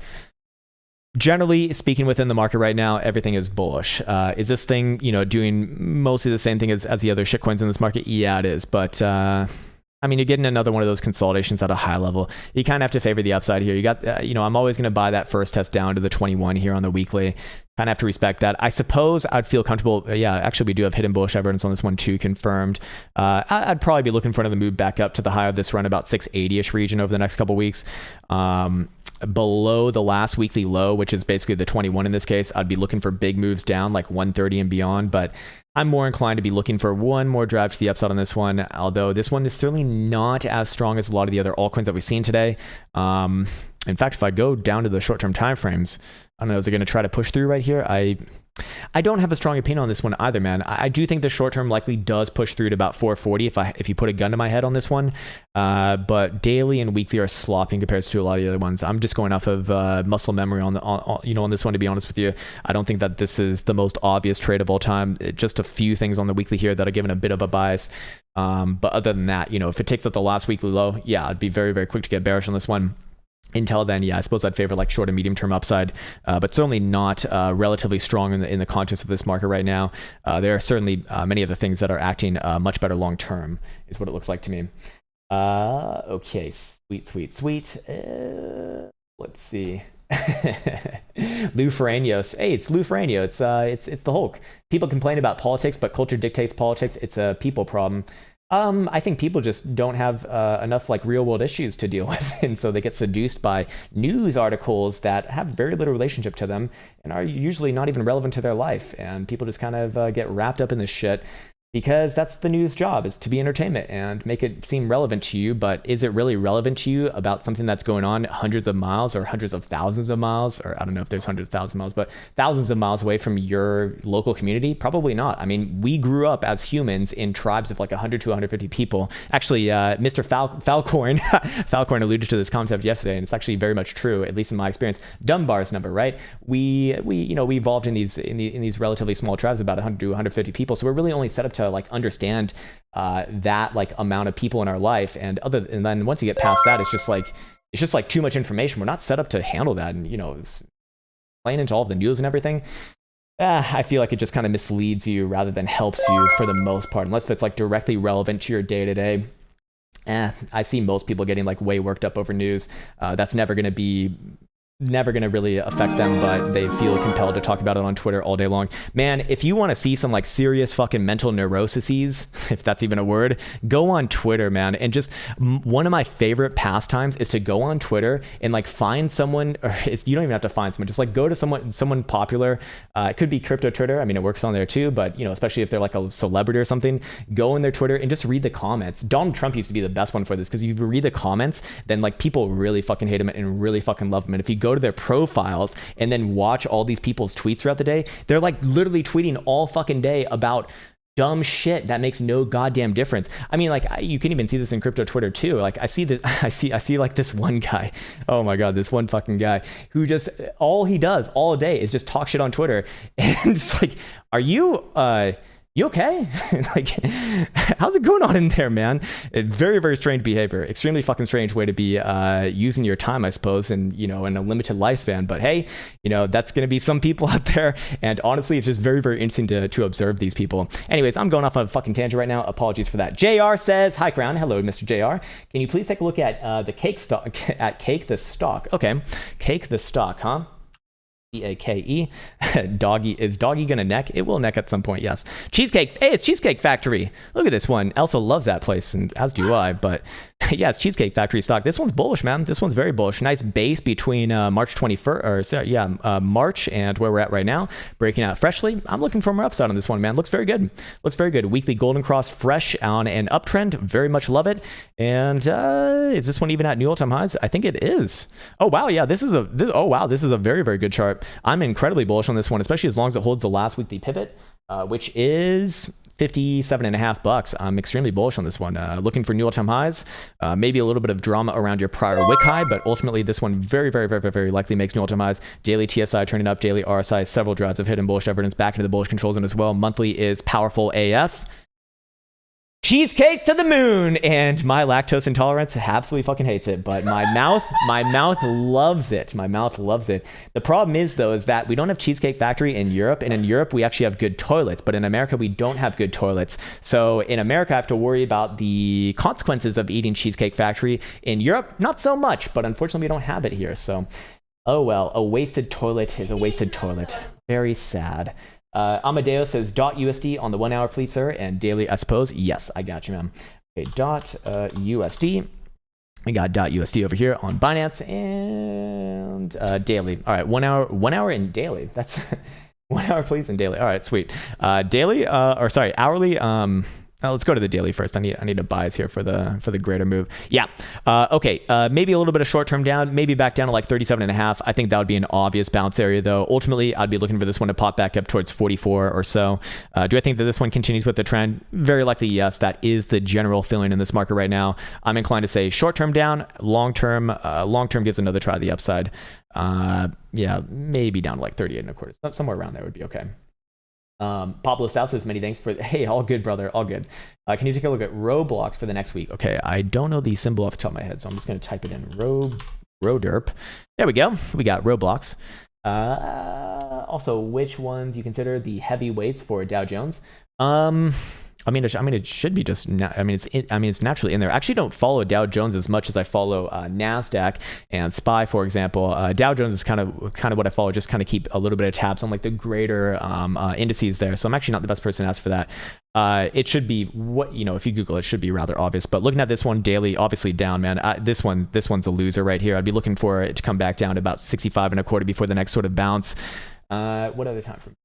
generally speaking, within the market right now, everything is bullish. Is this thing, doing mostly the same thing as the other shitcoins in this market? Yeah, it is, but I mean, you're getting another one of those consolidations at a high level. You kind of have to favor the upside here. You got, I'm always going to buy that first test down to the 21 here on the weekly. Kind of have to respect that. I suppose I'd feel comfortable. Yeah, actually, we do have hidden bullish evidence on this one too, confirmed. I'd probably be looking for another move back up to the high of this run, about 680-ish region over the next couple weeks. Below the last weekly low, which is basically the 21 in this case, I'd be looking for big moves down, like 130 and beyond. But I'm more inclined to be looking for one more drive to the upside on this one, although this one is certainly not as strong as a lot of the other altcoins that we've seen today. In fact, if I go down to the short-term timeframes, I don't know, is it going to try to push through right here? I don't have a strong opinion on this one either, man. I do think the short term likely does push through to about 440 if you put a gun to my head on this one. But daily and weekly are slopping compared to a lot of the other ones. I'm just going off of muscle memory on this one, to be honest with you. I don't think that this is the most obvious trade of all time. Just a few things on the weekly here that are given a bit of a bias. But other than that, if it takes up the last weekly low, yeah, I'd be very, very quick to get bearish on this one. Until then, yeah, I suppose I'd favor like short and medium term upside, but certainly not relatively strong in the context of this market right now. There are certainly many of the things that are acting much better long term, is what it looks like to me. Okay, sweet. Let's see. Lou Ferragnos. Hey, it's Lou Ferragno. It's the Hulk. People complain about politics, but culture dictates politics. It's a people problem. I think people just don't have enough like real world issues to deal with, and so they get seduced by news articles that have very little relationship to them and are usually not even relevant to their life, and people just kind of get wrapped up in this shit because that's the news job, is to be entertainment and make it seem relevant to you. But is it really relevant to you about something that's going on hundreds of miles or hundreds of thousands of miles, or I don't know if there's hundreds of thousands of miles, but thousands of miles away from your local community? Probably not. I mean, we grew up as humans in tribes of like 100 to 150 people. Actually, Mr. Falcorn alluded to this concept yesterday, and it's actually very much true, at least in my experience. Dunbar's number, right? We evolved in these relatively small tribes, about 100 to 150 people. So we're really only set up to to like understand that like amount of people in our life, and then once you get past that, it's just like too much information. We're not set up to handle that, and playing into all of the news and everything. I feel like it just kind of misleads you rather than helps you for the most part, unless it's like directly relevant to your day to day. I see most people getting like way worked up over news. That's never going to really affect them, but they feel compelled to talk about it on Twitter all day long. Man, if you want to see some like serious fucking mental neuroses, if that's even a word, go on Twitter, man. And just one of my favorite pastimes is to go on Twitter and like find someone, or you don't even have to find someone, just like go to someone popular. It could be crypto Twitter. I mean, it works on there too, but especially if they're like a celebrity or something, go in their Twitter and just read the comments. Donald Trump used to be the best one for this, because if you read the comments, then like people really fucking hate him and really fucking love him. And if you go to their profiles and then watch all these people's tweets throughout the day, they're like literally tweeting all fucking day about dumb shit that makes no goddamn difference. I mean, like you can even see this in crypto Twitter too. Like I see like this one guy, oh my god, this one fucking guy who just all he does all day is just talk shit on Twitter, and it's like, are you okay? Like, how's it going on in there, man? Very, very strange behavior. Extremely fucking strange way to be using your time, I suppose, and in a limited lifespan. But hey, that's going to be some people out there. And honestly, it's just very, very interesting to observe these people. Anyways, I'm going off on a fucking tangent right now. Apologies for that. JR says, hi, Krown. Hello, Mr. JR. Can you please take a look at the cake stock, at Cake the Stock? Okay. Cake the Stock, huh? Ake. Doggy, is Doggy gonna neck? It will neck at some point, yes. Cheesecake, hey, it's Cheesecake Factory. Look at this one. Elsa loves that place, and as do I, but yeah, it's Cheesecake Factory stock. This one's bullish, man. This one's very bullish. Nice base between March 21st, or March and where we're at right now. Breaking out freshly. I'm looking for more upside on this one, man. Looks very good. Looks very good. Weekly golden cross fresh on an uptrend. Very much love it. And is this one even at new all-time highs? I think it is. Oh wow, yeah. This is a very, very good chart. I'm incredibly bullish on this one, especially as long as it holds the last weekly pivot, which is $57.5. I'm extremely bullish on this one. Looking for new all-time highs, maybe a little bit of drama around your prior wick high, but ultimately this one very, very, very, very, very likely makes new all-time highs. Daily TSI turning up, daily RSI, several drives of hidden bullish evidence back into the bullish control zone as well. Monthly is powerful AF. Cheesecakes to the moon, and my lactose intolerance absolutely fucking hates it, but my mouth loves it. My mouth loves it. The problem is though, is that we don't have Cheesecake Factory in Europe, and in Europe we actually have good toilets, but in America we don't have good toilets. So in America I have to worry about the consequences of eating Cheesecake Factory. In Europe, not so much, but unfortunately we don't have it here. So, oh well, a wasted toilet is a wasted toilet. Very sad. Amadeo says .USD on the 1 hour, please, sir. And daily, I suppose. Yes, I got you, man. Okay, .USD. We got .USD over here on Binance and daily. All right, 1 hour and daily. That's 1 hour, please, and daily. All right, sweet. Daily, hourly. Let's go to the daily first. I need a bias here for the greater move. Yeah. Okay. Maybe a little bit of short term down, maybe back down to like 37.5. I think that would be an obvious bounce area though. Ultimately, I'd be looking for this one to pop back up towards 44 or so. Do I think that this one continues with the trend? Very likely, yes. That is the general feeling in this market right now. I'm inclined to say short term down, long term gives another try to the upside. Yeah, maybe down to like 38.25. Somewhere around there would be okay. Pablo Stout says many thanks for hey, all good, brother, all good. Can you take a look at Roblox for the next week? Okay, I don't know the symbol off the top of my head, so I'm just going to type it in. Roderp. There we go. We got Roblox. Also, which ones you consider the heavyweights for Dow Jones? It should be just. It's naturally in there. I actually don't follow Dow Jones as much as I follow Nasdaq and SPY, for example. Dow Jones is kind of what I follow. Just kind of keep a little bit of tabs on like the greater indices there. So I'm actually not the best person to ask for that. It should be if you Google it, should be rather obvious. But looking at this one daily, obviously down, man. This one's a loser right here. I'd be looking for it to come back down to about 65.25 before the next sort of bounce. What other time frame?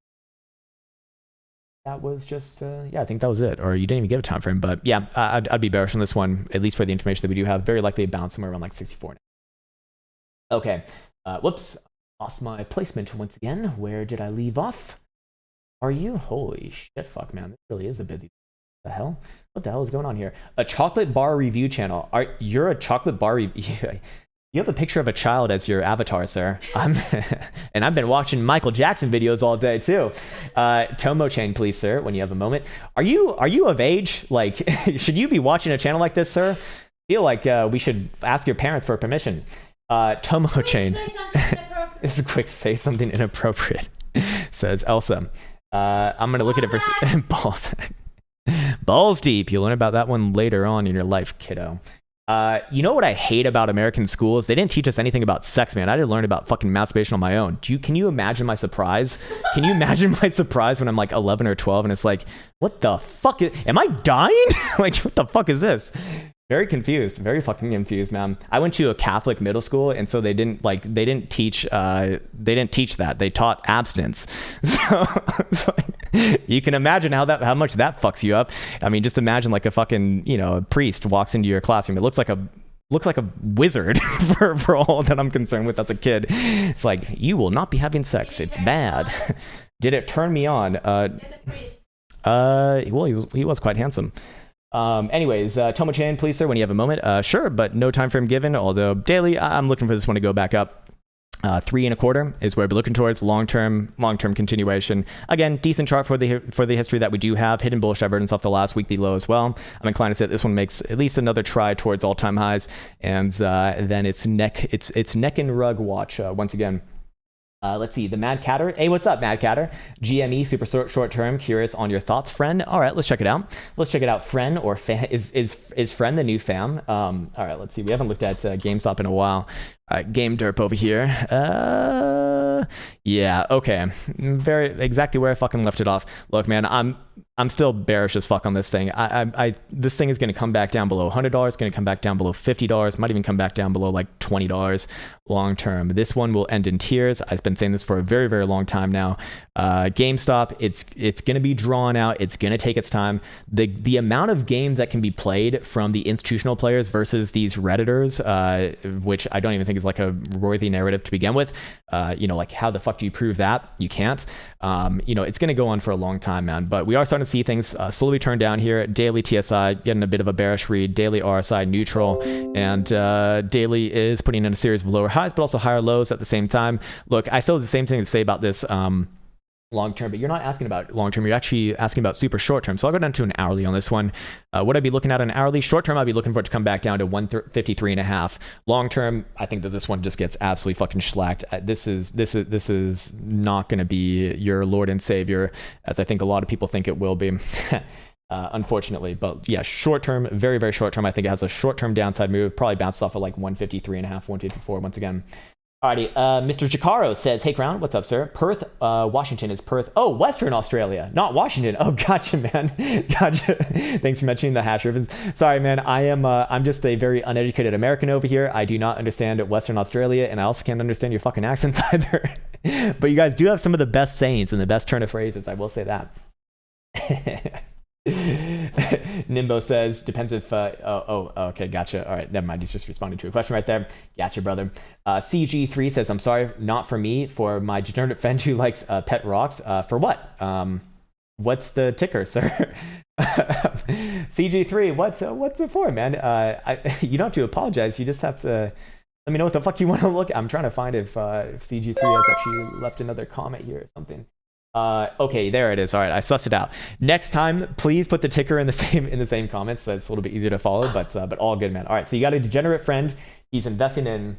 That was just, I think that was it. Or you didn't even give a time frame, but yeah, I'd be bearish on this one, at least for the information that we do have. Very likely a bounce somewhere around like 64. Okay, whoops, lost my placement once again. Where did I leave off? Are you? Holy shit, fuck, man. This really is a busy. What the hell? What the hell is going on here? A chocolate bar review channel. You're a chocolate bar review. You have a picture of a child as your avatar, sir. And I've been watching Michael Jackson videos all day too. Tomo chain, please, sir, when you have a moment. Are you of age? Like, should you be watching a channel like this, sir? I feel like we should ask your parents for permission. Tomo chain. This is quick. Say something inappropriate, says Elsa. I'm gonna look at it for balls. Balls deep. You'll learn about that one later on in your life, kiddo. You know what I hate about American schools? They didn't teach us anything about sex, man. I didn't learn about fucking masturbation on my own. Can you imagine my surprise? Can you imagine my surprise when I'm like 11 or 12 and it's like, what the fuck? Am I dying? Like, what the fuck is this? Very confused, very fucking confused, man. I went to a Catholic middle school, and so they didn't teach that. They taught abstinence. So you can imagine how much that fucks you up. I mean, just imagine like a fucking, a priest walks into your classroom. It looks like a wizard for all that I'm concerned with as a kid. It's like, you will not be having sex. It's bad. Did it turn me on? Well, he was quite handsome. Anyways, Tomo-chan, please, sir, when you have a moment. Sure, but no time frame given, although daily, I'm looking for this one to go back up. 3.25 is where we're looking towards long-term continuation. Again, decent chart for the history that we do have. Hidden bullish divergence off the last weekly low as well. I'm inclined to say this one makes at least another try towards all-time highs, and then it's neck and rug watch once again. Let's see, the Mad Catter. Hey, what's up, Mad Catter? GME, super short term. Curious on your thoughts, friend. All right, let's check it out. Let's check it out, friend or fan. Is friend the new fam? All right, let's see. We haven't looked at GameStop in a while. All right, Game Derp over here. Yeah, okay. Exactly where I fucking left it off. Look, man, I'm still bearish as fuck on this thing. This thing is going to come back down below $100. Going to come back down below $50. Might even come back down below like $20 long term. This one will end in tears. I've been saying this for a very, very long time now. GameStop, it's going to be drawn out. It's going to take its time. The amount of games that can be played from the institutional players versus these Redditors, which I don't even think is like a worthy narrative to begin with. Like how the fuck do you prove that? You can't. It's going to go on for a long time, man. But we are starting to see things slowly turn down here. Daily TSI getting a bit of a bearish read. Daily RSI neutral, and daily is putting in a series of lower highs, but also higher lows at the same time. Look, I still have the same thing to say about this long term, but you're not asking about long term. You're actually asking about super short term. So I'll go down to an hourly on this one. What I'd be looking at an hourly short term, I'd be looking for it to come back down to 153.5. Long term, I think that this one just gets absolutely fucking shellacked. This is not going to be your Lord and Savior, as I think a lot of people think it will be. Unfortunately, but yeah, short term, very, very short term. I think it has a short term downside move, probably bounced off of like 153.5, 154 once again. Alrighty, Mr. Jacaro says, hey, Krown, what's up, sir? Perth, Washington is Perth. Oh, Western Australia, not Washington. Oh, gotcha, man. Gotcha. Thanks for mentioning the hash ribbons. Sorry, man. I'm just a very uneducated American over here. I do not understand Western Australia, and I also can't understand your fucking accents either. But you guys do have some of the best sayings and the best turn of phrases. I will say that. Nimbo says, depends if okay, gotcha. All right, never mind. He's just responding to a question right there. Gotcha, brother. CG3 says, I'm sorry, not for me, for my degenerate friend who likes pet rocks. For what? What's the ticker, sir? CG3, what's it for, man? You don't have to apologize. You just have to let me know what the fuck you want to look at. I'm trying to find if CG3 has actually left another comment here or something. Okay, there it is. All right, I sussed it out. Next time, please put the ticker in the same comments, so it's a little bit easier to follow. But all good, man. All right, so you got a degenerate friend. He's investing in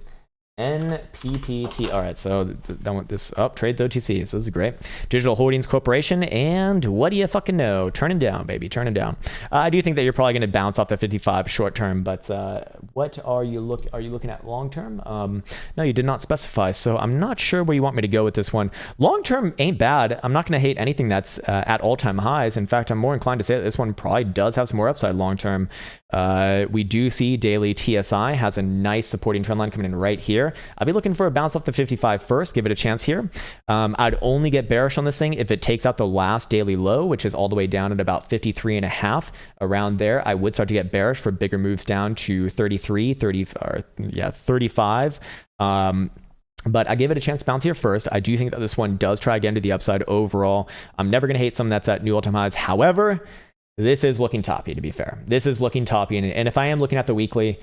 NPPT. All right, so done with this. Trades OTC. So this is great. Digital Holdings Corporation. And what do you fucking know? Turning down, baby. Turning down. I do think that you're probably going to bounce off the 55 short term. But what are you looking at long term? No, you did not specify. So I'm not sure where you want me to go with this one. Long term ain't bad. I'm not going to hate anything that's at all time highs. In fact, I'm more inclined to say that this one probably does have some more upside long term. We do see daily TSI has a nice supporting trend line coming in right here. I'd be looking for a bounce off the 55 first, give it a chance here. I'd only get bearish on this thing if it takes out the last daily low, which is all the way down at about 53.5. Around there, I would start to get bearish for bigger moves down to 35. But I give it a chance to bounce here first. I do think that this one does try again to the upside overall. I'm never going to hate something that's at new all-time highs. However, this is looking toppy, to be fair. This is looking toppy. And if I am looking at the weekly,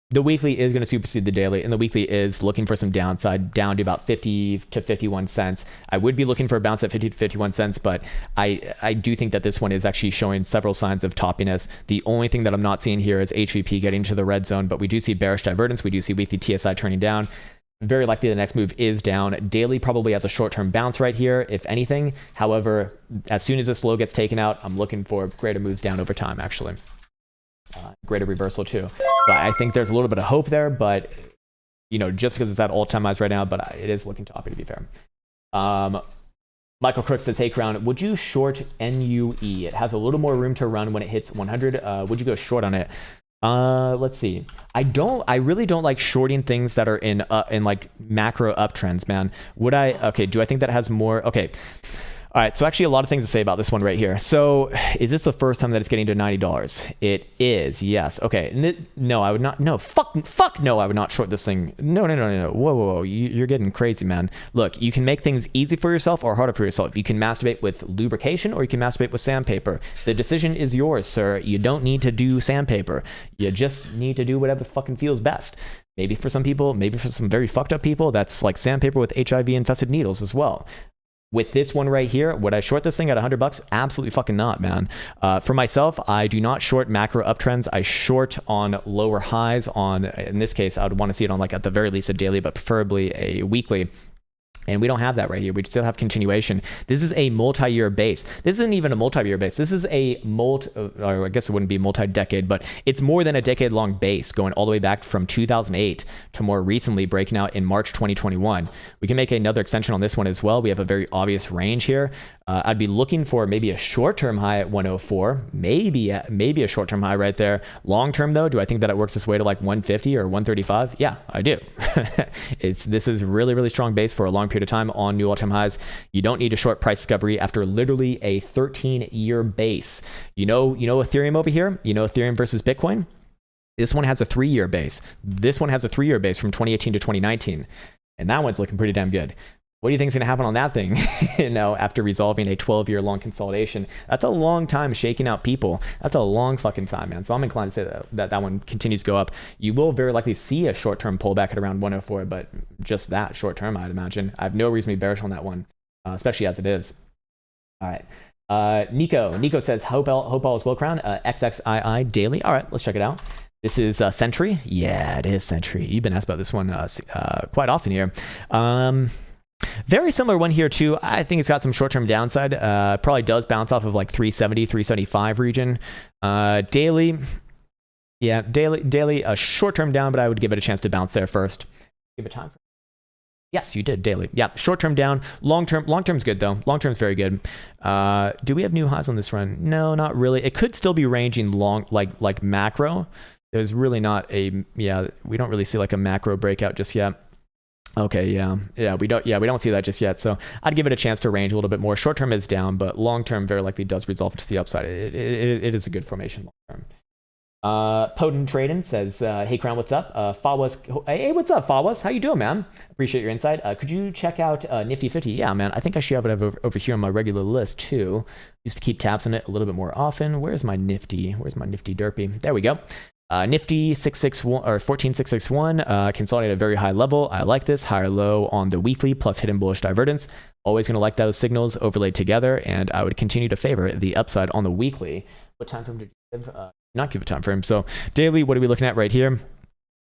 The weekly is going to supersede the daily, and the weekly is looking for some downside down to about 50 to 51 cents. I would be looking for a bounce at 50 to 51 cents, but I do think that this one is actually showing several signs of toppiness. The only thing that I'm not seeing here is HVP getting to the red zone, but we do see bearish divergence. We do see weekly TSI turning down. Very likely the next move is down. Daily probably has a short-term bounce right here, if anything. However, as soon as this low gets taken out, I'm looking for greater moves down over time, actually. Greater reversal too. But I think there's a little bit of hope there, but just because it's at all-time highs right now, but it is looking toppy, to be fair. Michael Crooks says, hey Krown, would you short NUE? It has a little more room to run when it hits 100. Would you go short on it? Let's see. I really don't like shorting things that are in like macro uptrends, man. Okay, do I think that has more? Okay. All right, so actually a lot of things to say about this one right here. So is this the first time that it's getting to $90? It is, yes. Okay, no, I would not, no, fuck no, I would not short this thing. No. Whoa, you're getting crazy, man. Look, you can make things easy for yourself or harder for yourself. You can masturbate with lubrication or you can masturbate with sandpaper. The decision is yours, sir. You don't need to do sandpaper. You just need to do whatever fucking feels best. Maybe for some people, maybe for some very fucked up people, that's like sandpaper with HIV-infested needles as well. With this one right here, would I short this thing at $100? Absolutely fucking not, man. For myself, I do not short macro uptrends. I short on lower highs in this case, I would want to see it on like at the very least a daily, but preferably a weekly. And we don't have that right here. We still have continuation. This is a multi-year base. This isn't even a multi-year base. This is a or I guess it wouldn't be multi-decade, but it's more than a decade-long base going all the way back from 2008 to more recently breaking out in March 2021. We can make another extension on this one as well. We have a very obvious range here. I'd be looking for maybe a short-term high at 104, maybe a short-term high right there. Long-term though, do I think that it works its way to like 150 or 135? Yeah, I do. This is really, really strong base for a long period of time on new all-time highs. You don't need a short price discovery after literally a 13-year base. You know Ethereum over here? You know Ethereum versus Bitcoin? This one has a 3-year base. This one has a 3-year base from 2018 to 2019. And that one's looking pretty damn good. What do you think is going to happen on that thing? After resolving a 12-year long consolidation, that's a long time shaking out people. That's a long fucking time, man. So I'm inclined to say that one continues to go up. You will very likely see a short-term pullback at around 104, but just that short-term, I'd imagine. I have no reason to be bearish on that one, especially as it is. All right. Nico says, hope all is well, Krown. XXII daily. All right, let's check it out. This is Sentry. Yeah, it is Sentry. You've been asked about this one quite often here. Very similar one here too. I think it's got some short-term downside. Probably does bounce off of like 370, 375 region. Daily, yeah, daily, a short-term down, but I would give it a chance to bounce there first. Give it time. Yes, you did daily. Yeah, short-term down. Long-term's good though. Long-term's very good. Do we have new highs on this run? No, not really. It could still be ranging long, like macro. There's really not we don't really see like a macro breakout just yet. Okay, we don't see that just yet. So I'd give it a chance to range a little bit more. Short term is down, but long term very likely does resolve to the upside. It is a good formation long term. Potent Trading says, hey Krown, what's up? Fawas, hey, what's up, Fawas? How you doing, man? Appreciate your insight. Could you check out Nifty 50? Yeah, man. I think I should have it over here on my regular list too. Used to keep tabs on it a little bit more often. Where's my Nifty? Where's my Nifty Derpy? There we go. Nifty 661 or 14661 consolidated at a very high level. I like this higher low on the weekly plus hidden bullish divergence. Always going to like those signals overlaid together, and I would continue to favor the upside on the weekly. What time frame did you give? Not give a time frame. So daily, what are we looking at right here?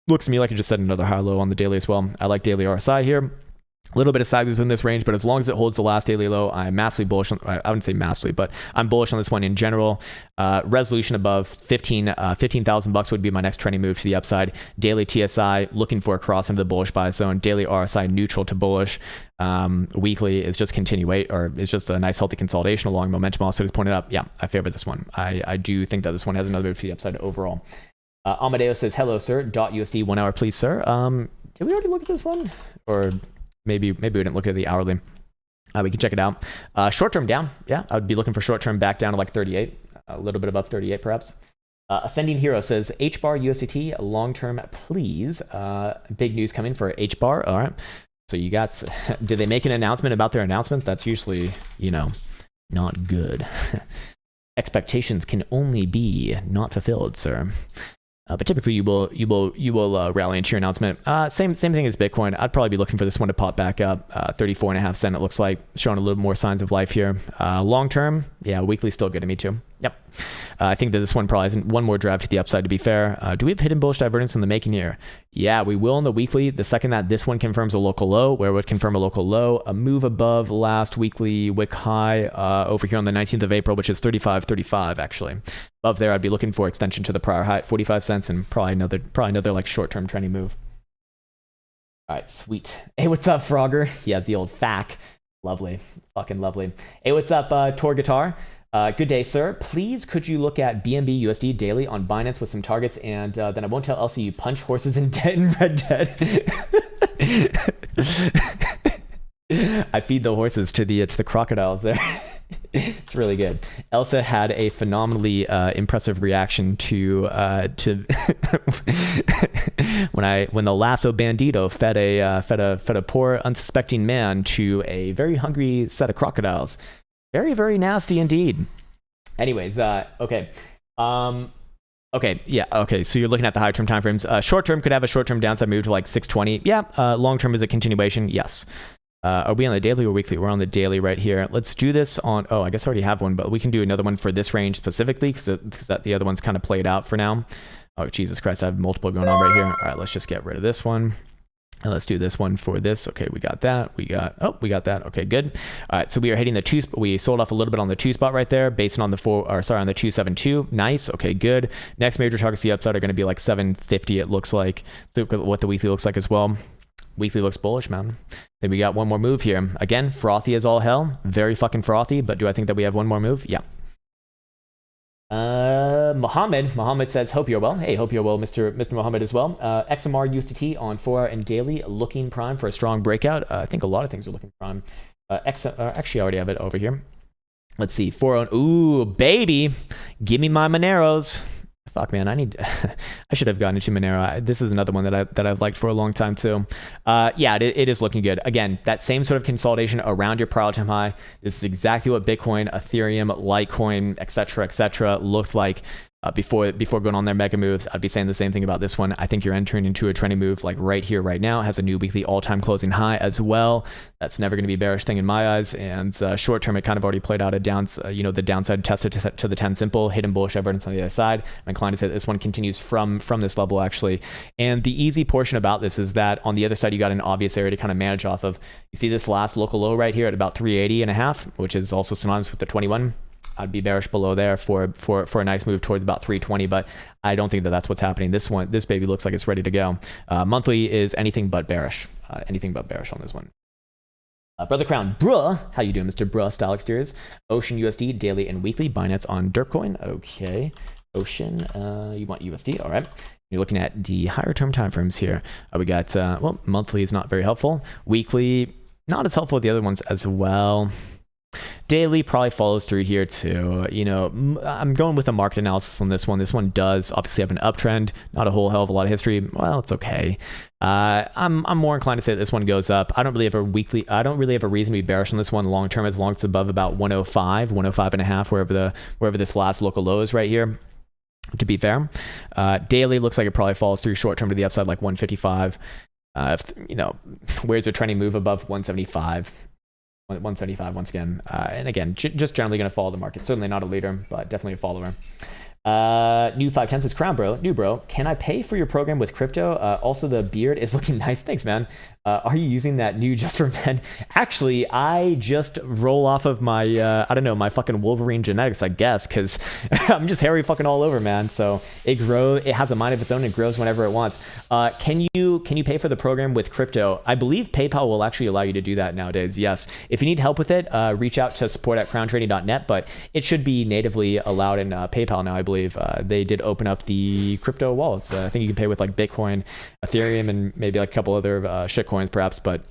Looks to me like I just set another high low on the daily as well. I like daily RSI here. A little bit of sideways within this range, but as long as it holds the last daily low, I'm massively bullish on, I wouldn't say massively, but I'm bullish on this one in general. Resolution above 15,000 bucks would be my next trending move to the upside. Daily TSI looking for a cross into the bullish buy zone. Daily RSI neutral to bullish. Weekly is just it's just a nice healthy consolidation along momentum. Also, just pointed up. Yeah, I favor this one. I do think that this one has another move to the upside overall. Amadeo says, hello, sir. .USD 1 hour, please, sir. Did we already look at this one? Or maybe we didn't look at the hourly. We can check it out. Short-term down. Yeah, I would be looking for short-term back down to like 38. A little bit above 38, perhaps. Ascending Hero says, HBAR USDT, long-term, please. Big news coming for HBAR. All right. So you got... Did they make an announcement about their announcement? That's usually, not good. Expectations can only be not fulfilled, sir. But typically you will rally into your announcement. Same thing as Bitcoin. I'd probably be looking for this one to pop back up. 34.5 cents. It looks like showing a little more signs of life here. Long term, yeah, weekly still good to me too. Yep. I think that this one probably isn't one more drive to the upside, to be fair. Do we have hidden bullish divergence in the making here? Yeah, we will in the weekly. The second that this one confirms a local low, where it would confirm a local low, a move above last weekly wick high over here on the 19th of April, which is 35.35 actually. Above there, I'd be looking for extension to the prior high at 45 cents and probably another like short-term trendy move. All right, sweet. Hey, what's up, Frogger? Yeah, it's the old FAQ. Lovely, fucking lovely. Hey, what's up, Tor Guitar? Good day, sir. Please, could you look at BNB USD daily on Binance with some targets, and then I won't tell Elsie you punch horses in Red Dead. I feed the horses to the crocodiles there. It's really good. Elsa had a phenomenally impressive reaction to when the lasso bandito fed a poor unsuspecting man to a very hungry set of crocodiles. Very, very nasty indeed. Anyways, okay. Okay, yeah, okay, so you're looking at the high term timeframes. Short term could have a short term downside move to like 620. Yeah, long term is a continuation. Yes. Are we on the daily or weekly? We're on the daily right here. Let's do this on, I guess I already have one, but we can do another one for this range specifically because the other one's kind of played out for now. Oh, Jesus Christ, I have multiple going on right here. All right, let's just get rid of this one. And let's do this one for this. Okay, we got that. We got that. Okay, good. All right, so we are hitting the two. We sold off a little bit on the two spot right there, based on the on the 272. Nice. Okay, good. Next major targets the upside are going to be like 750. It looks like. So what the weekly looks like as well. Weekly looks bullish, man. Then we got one more move here. Again, frothy as all hell. Very fucking frothy. But do I think that we have one more move? Yeah. Mohammed says, hope you're well. Hey, hope you're well, Mr. Mohammed as well. XMR USDT on 4 hour and daily looking prime for a strong breakout. I think a lot of things are looking prime. Actually, I already have it over here. Let's see. 4 on. Ooh, baby. Give me my Moneros. Fuck, man, I should have gotten into Monero. This is another one that I've liked for a long time too. Yeah, it is looking good. Again, that same sort of consolidation around your prior all-time high. This is exactly what Bitcoin, Ethereum, Litecoin, etc., looked like before going on their mega moves. I'd be saying the same thing about this one. I think you're entering into a trending move like right here, right now. It has a new weekly all-time closing high as well. That's never going to be a bearish thing in my eyes. And short term, it kind of already played out the downside tested to the 10 simple, hidden bullish evidence on the other side. I'm inclined to say that this one continues from this level actually. And the easy portion about this is that on the other side, you got an obvious area to kind of manage off of. You see this last local low right here at about 380.5, which is also synonymous with the 21. I'd be bearish below there for a nice move towards about 320, but I don't think that that's what's happening. This baby looks like it's ready to go. Monthly is anything but bearish. Anything but bearish on this one. Brother Krown, bruh, how you doing, Mr. Bruh Style Exteriors? Ocean USD daily and weekly. Binance on Dogecoin. Okay, Ocean. You want USD? All right. You're looking at the higher term timeframes here. We got well, monthly is not very helpful. Weekly, not as helpful with the other ones as well. Daily probably follows through here too. I'm going with a market analysis on this one. This one does obviously have an uptrend, not a whole hell of a lot of history. Well, it's okay. I'm more inclined to say that this one goes up. I don't really have a reason to be bearish on this one long term, as long as it's above about 105 and a half, wherever this last local low is right here. To be fair, daily looks like it probably falls through short term to the upside, like 155. Where's a trending move above 175? 175 once again, and again, just generally going to follow the market. Certainly not a leader, but definitely a follower. New 510 says, Crown bro, new bro, can I pay for your program with crypto? Also, the beard is looking nice. Thanks, man. Are you using that new Just for Men? Actually, I just roll off of my, I don't know, my fucking Wolverine genetics, I guess, because I'm just hairy fucking all over, man. So it has a mind of its own. It grows whenever it wants. Can you pay for the program with crypto? I believe PayPal will actually allow you to do that nowadays. Yes. If you need help with it, reach out to support@crowntrading.net, but it should be natively allowed in PayPal now, I believe. They did open up the crypto wallets. I think you can pay with like Bitcoin, Ethereum, and maybe like a couple other shitcoins perhaps, but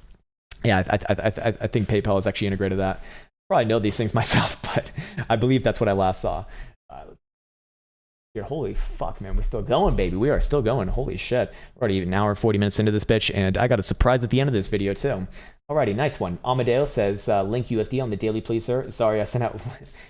yeah, I think PayPal has actually integrated that. Probably know these things myself, but I believe that's what I last saw. here. Holy fuck, man. We're still going, baby. We are still going. Holy shit. We're already an hour and 40 minutes into this bitch, and I got a surprise at the end of this video, too. Alrighty, nice one. Amadeo says, link USD on the daily, please, sir. Sorry, I sent out...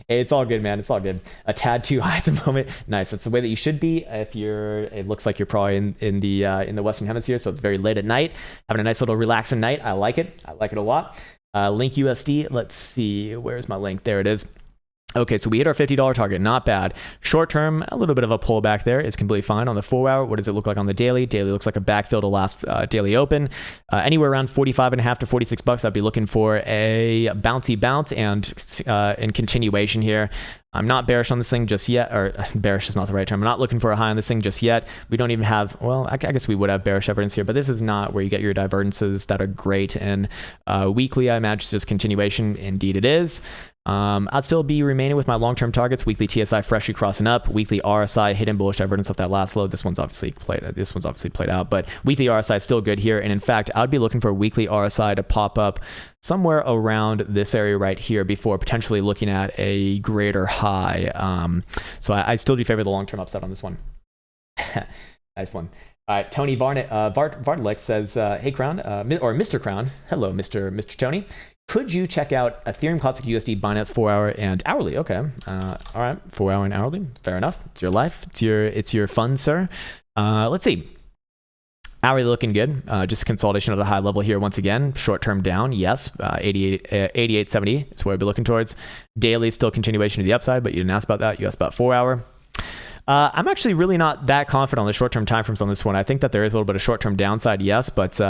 Hey, it's all good, man. It's all good. A tad too high at the moment. Nice. That's the way that you should be if you're... It looks like you're probably in the Western Hemisphere, so it's very late at night. Having a nice little relaxing night. I like it. I like it a lot. Link USD. Let's see. Where's my link? There it is. Okay, so we hit our $50 target. Not bad. Short term, a little bit of a pullback there. It's completely fine. On the 4 hour, what does it look like on the daily? Daily looks like a backfill to last daily open. Anywhere around 45.5 to 46 bucks. I'd be looking for a bouncy bounce and in continuation here. I'm not bearish on this thing just yet, or bearish is not the right term. I'm not looking for a high on this thing just yet. We don't even have, well, I guess we would have bearish evidence here, but this is not where you get your divergences that are great. And weekly, I imagine just continuation. Indeed it is. I'd still be remaining with my long-term targets. Weekly TSI freshly crossing up. Weekly RSI hidden bullish divergence off that last low. This one's obviously played out, but weekly RSI is still good here. And in fact, I'd be looking for a weekly RSI to pop up somewhere around this area right here before potentially looking at a greater high. So I still do favor the long-term upside on this one. Nice one. All right, Tony Vartlik says, hey, Krown, or Mr. Krown. Hello, Mr. Tony. Could you check out Ethereum Classic USD, Binance 4 hour and hourly? Okay. All right. 4 hour and hourly. Fair enough. It's your life. It's your fun, sir. Let's see. Hourly looking good. Just consolidation at a high level here once again. Short term down. Yes. 88.70. That's where I'd be looking towards. Daily still continuation to the upside, but you didn't ask about that. You asked about 4 hour. I'm actually really not that confident on the short-term timeframes on this one. I think that there is a little bit of short-term downside, yes, but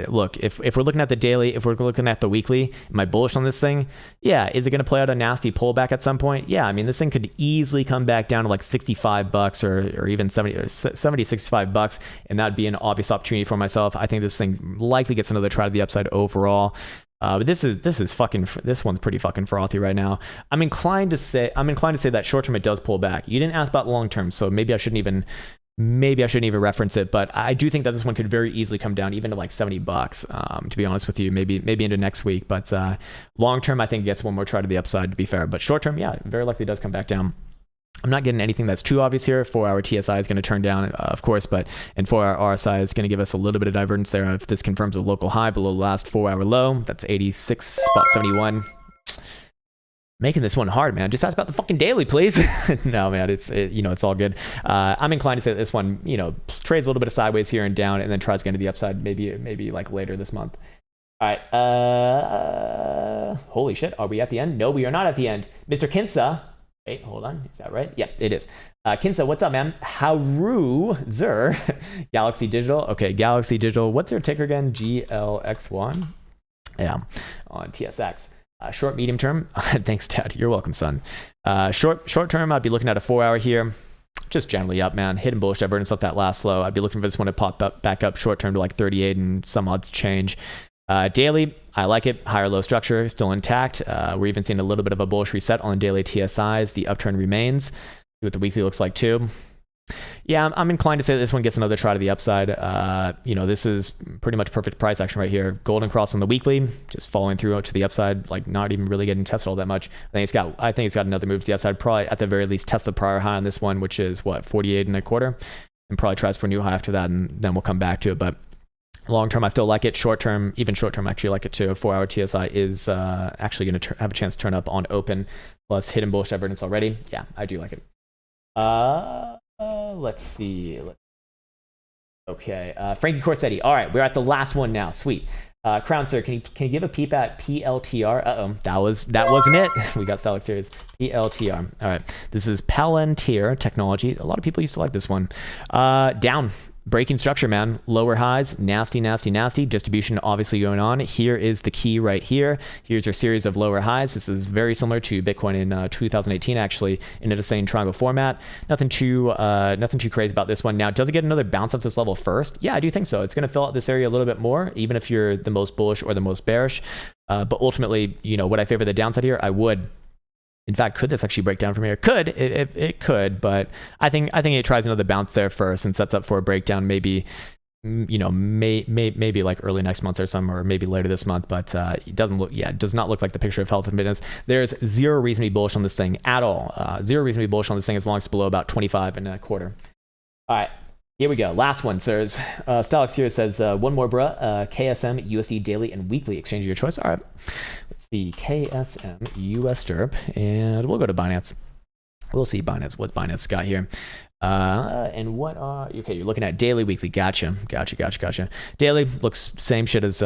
look, if we're looking at the daily, if we're looking at the weekly, am I bullish on this thing? Yeah. Is it going to play out a nasty pullback at some point? Yeah. I mean, this thing could easily come back down to like 65 bucks or even 70, 65 bucks, and that'd be an obvious opportunity for myself. I think this thing likely gets another try to the upside overall. But this one's pretty fucking frothy right now. I'm inclined to say that short term it does pull back. You didn't ask about long term, so maybe I shouldn't even reference it. But I do think that this one could very easily come down even to like 70 bucks. To be honest with you, maybe into next week. But long term, I think it gets one more try to the upside. To be fair, but short term, yeah, very likely does come back down. I'm not getting anything that's too obvious here. 4 hour TSI is going to turn down, of course, and 4 hour RSI is going to give us a little bit of divergence there. If this confirms a local high below the last 4 hour low, that's 86.71. Making this one hard, man. Just ask about the fucking daily, please. No, man, it's all good. I'm inclined to say that this one, trades a little bit of sideways here and down, and then tries to get to the upside, maybe like later this month. All right. Holy shit, are we at the end? No, we are not at the end. Mr. Kinsa. Wait, hold on. Is that right? Yeah, it is. Kinsa, what's up, man? Howru Zer. Galaxy Digital. Okay, Galaxy Digital. What's their ticker again? GLX1. Yeah, on TSX. Short, medium term. Thanks, Dad. You're welcome, son. Short term, I'd be looking at a 4 hour here. Just generally up, man. Hidden bullish divergence off that last low. I'd be looking for this one to pop up back up short term to like 38 and some odds change. Daily, I like it. Higher low structure, still intact. We're even seeing a little bit of a bullish reset on the daily TSIs. The uptrend remains. See what the weekly looks like too. Yeah, I'm inclined to say that this one gets another try to the upside. This is pretty much perfect price action right here. Golden cross on the weekly, just following through to the upside, like not even really getting tested all that much. I think it's got another move to the upside. Probably at the very least test the prior high on this one, which is what, 48.25, and probably tries for a new high after that, and then we'll come back to it. But long term, I still like it. Short term, even short term, I actually like it too. 4 hour TSI is actually going to have a chance to turn up on open, plus hidden bullish divergence already. Yeah, I do like it. Let's see. Okay, Frankie Corsetti. All right, we're at the last one now. Sweet. Krown, sir, can you give a peep at PLTR? That wasn't it. We got Stelic Series. PLTR. All right, this is Palantir Technology. A lot of people used to like this one. Down. Breaking structure, man. Lower highs, nasty. Distribution obviously going on. Here is the key right here. Here's your series of lower highs. This is very similar to Bitcoin in 2018, actually, in the same triangle format. Nothing too crazy about this one. Now, does it get another bounce off this level first? Yeah, I do think so. It's going to fill out this area a little bit more, even if you're the most bullish or the most bearish. But ultimately, would I favor the downside here? I would. In fact, could this actually break down from here? It could, but I think it tries another bounce there first and sets up for a breakdown maybe maybe like early next month or some, or maybe later this month, but it does not look like the picture of health and fitness. There's zero reason to be bullish on this thing at all. Zero reason to be bullish on this thing as long as it's below about 25.25. All right, here we go. Last one, sirs. Stalex here says, one more, bruh. KSM, USD daily and weekly exchange of your choice. All right, let's see. KSM, US derp, and we'll go to Binance. We'll see what Binance got here. And what are okay? You're looking at daily, weekly. Gotcha. Daily looks same shit as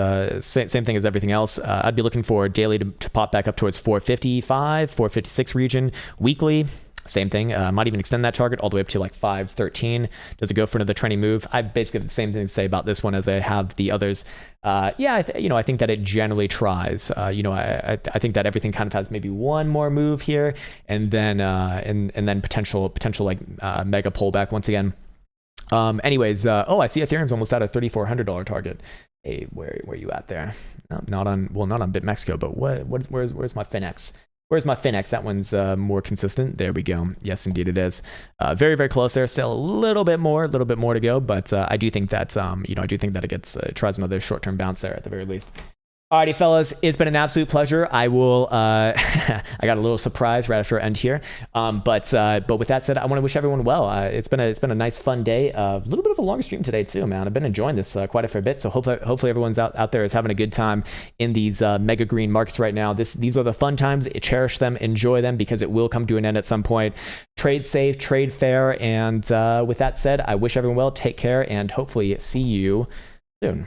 same thing as everything else. I'd be looking for daily to pop back up towards 455, 456 region. Weekly, same thing. Might even extend that target all the way up to like 513. Does it go for another trending move? I basically have the same thing to say about this one as I have the others. I think that it generally tries. I think that everything kind of has maybe one more move here, and then and then potential like mega pullback once again. Anyways, I see Ethereum's almost at a $3,400 target. Hey, where you at there? Not on BitMexico, but where's my Finex? Where's my Finex? That one's more consistent. There we go. Yes, indeed it is. Very, very close there. Still a little bit more to go. But I do think that, it tries another short-term bounce there at the very least. Alrighty, fellas, it's been an absolute pleasure. I will. I got a little surprise right after I end here. But with that said, I want to wish everyone well. It's been a nice, fun day. A little bit of a longer stream today too, man. I've been enjoying this quite a fair bit. So hopefully everyone's out there is having a good time in these mega green markets right now. These are the fun times. Cherish them, enjoy them, because it will come to an end at some point. Trade safe, trade fair, and with that said, I wish everyone well. Take care, and hopefully see you soon.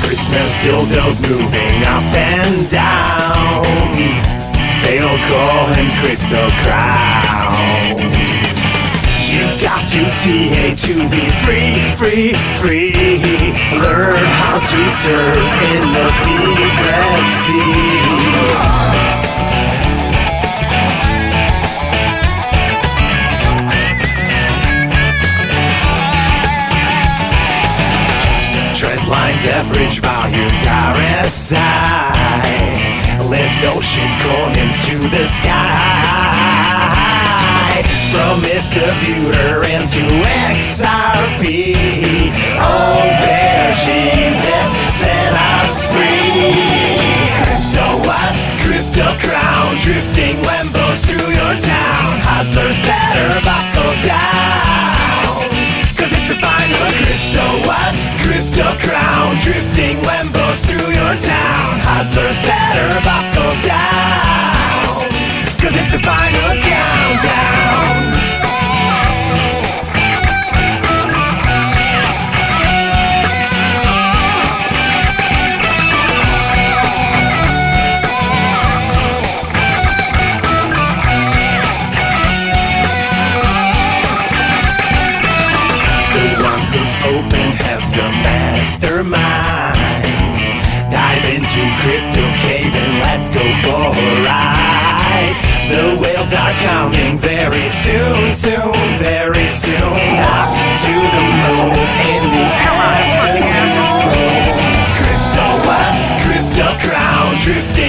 Christmas dildos moving up and down. They'll call him Crypto Krown. You've got to TA to be free. Learn how to surf in the deep red sea. Trend lines, average values, RSI. Lift ocean coins to the sky. From Mr. Buter into XRP. Oh, bear Jesus, set us free. Crypto what? Crypto Krown. Drifting Lambos through your town. Hodlers better buckle down, 'cause it's the final crypto what? Crypto Krown. Drifting Lambos through your town. Hodlers better buckle down, 'cause it's the final countdown. Open has the mastermind. Dive into crypto cave and let's go for a ride. The whales are coming very soon, very soon. Up to the moon in the afternoon. Crypto what? Crypto Krown. Drifting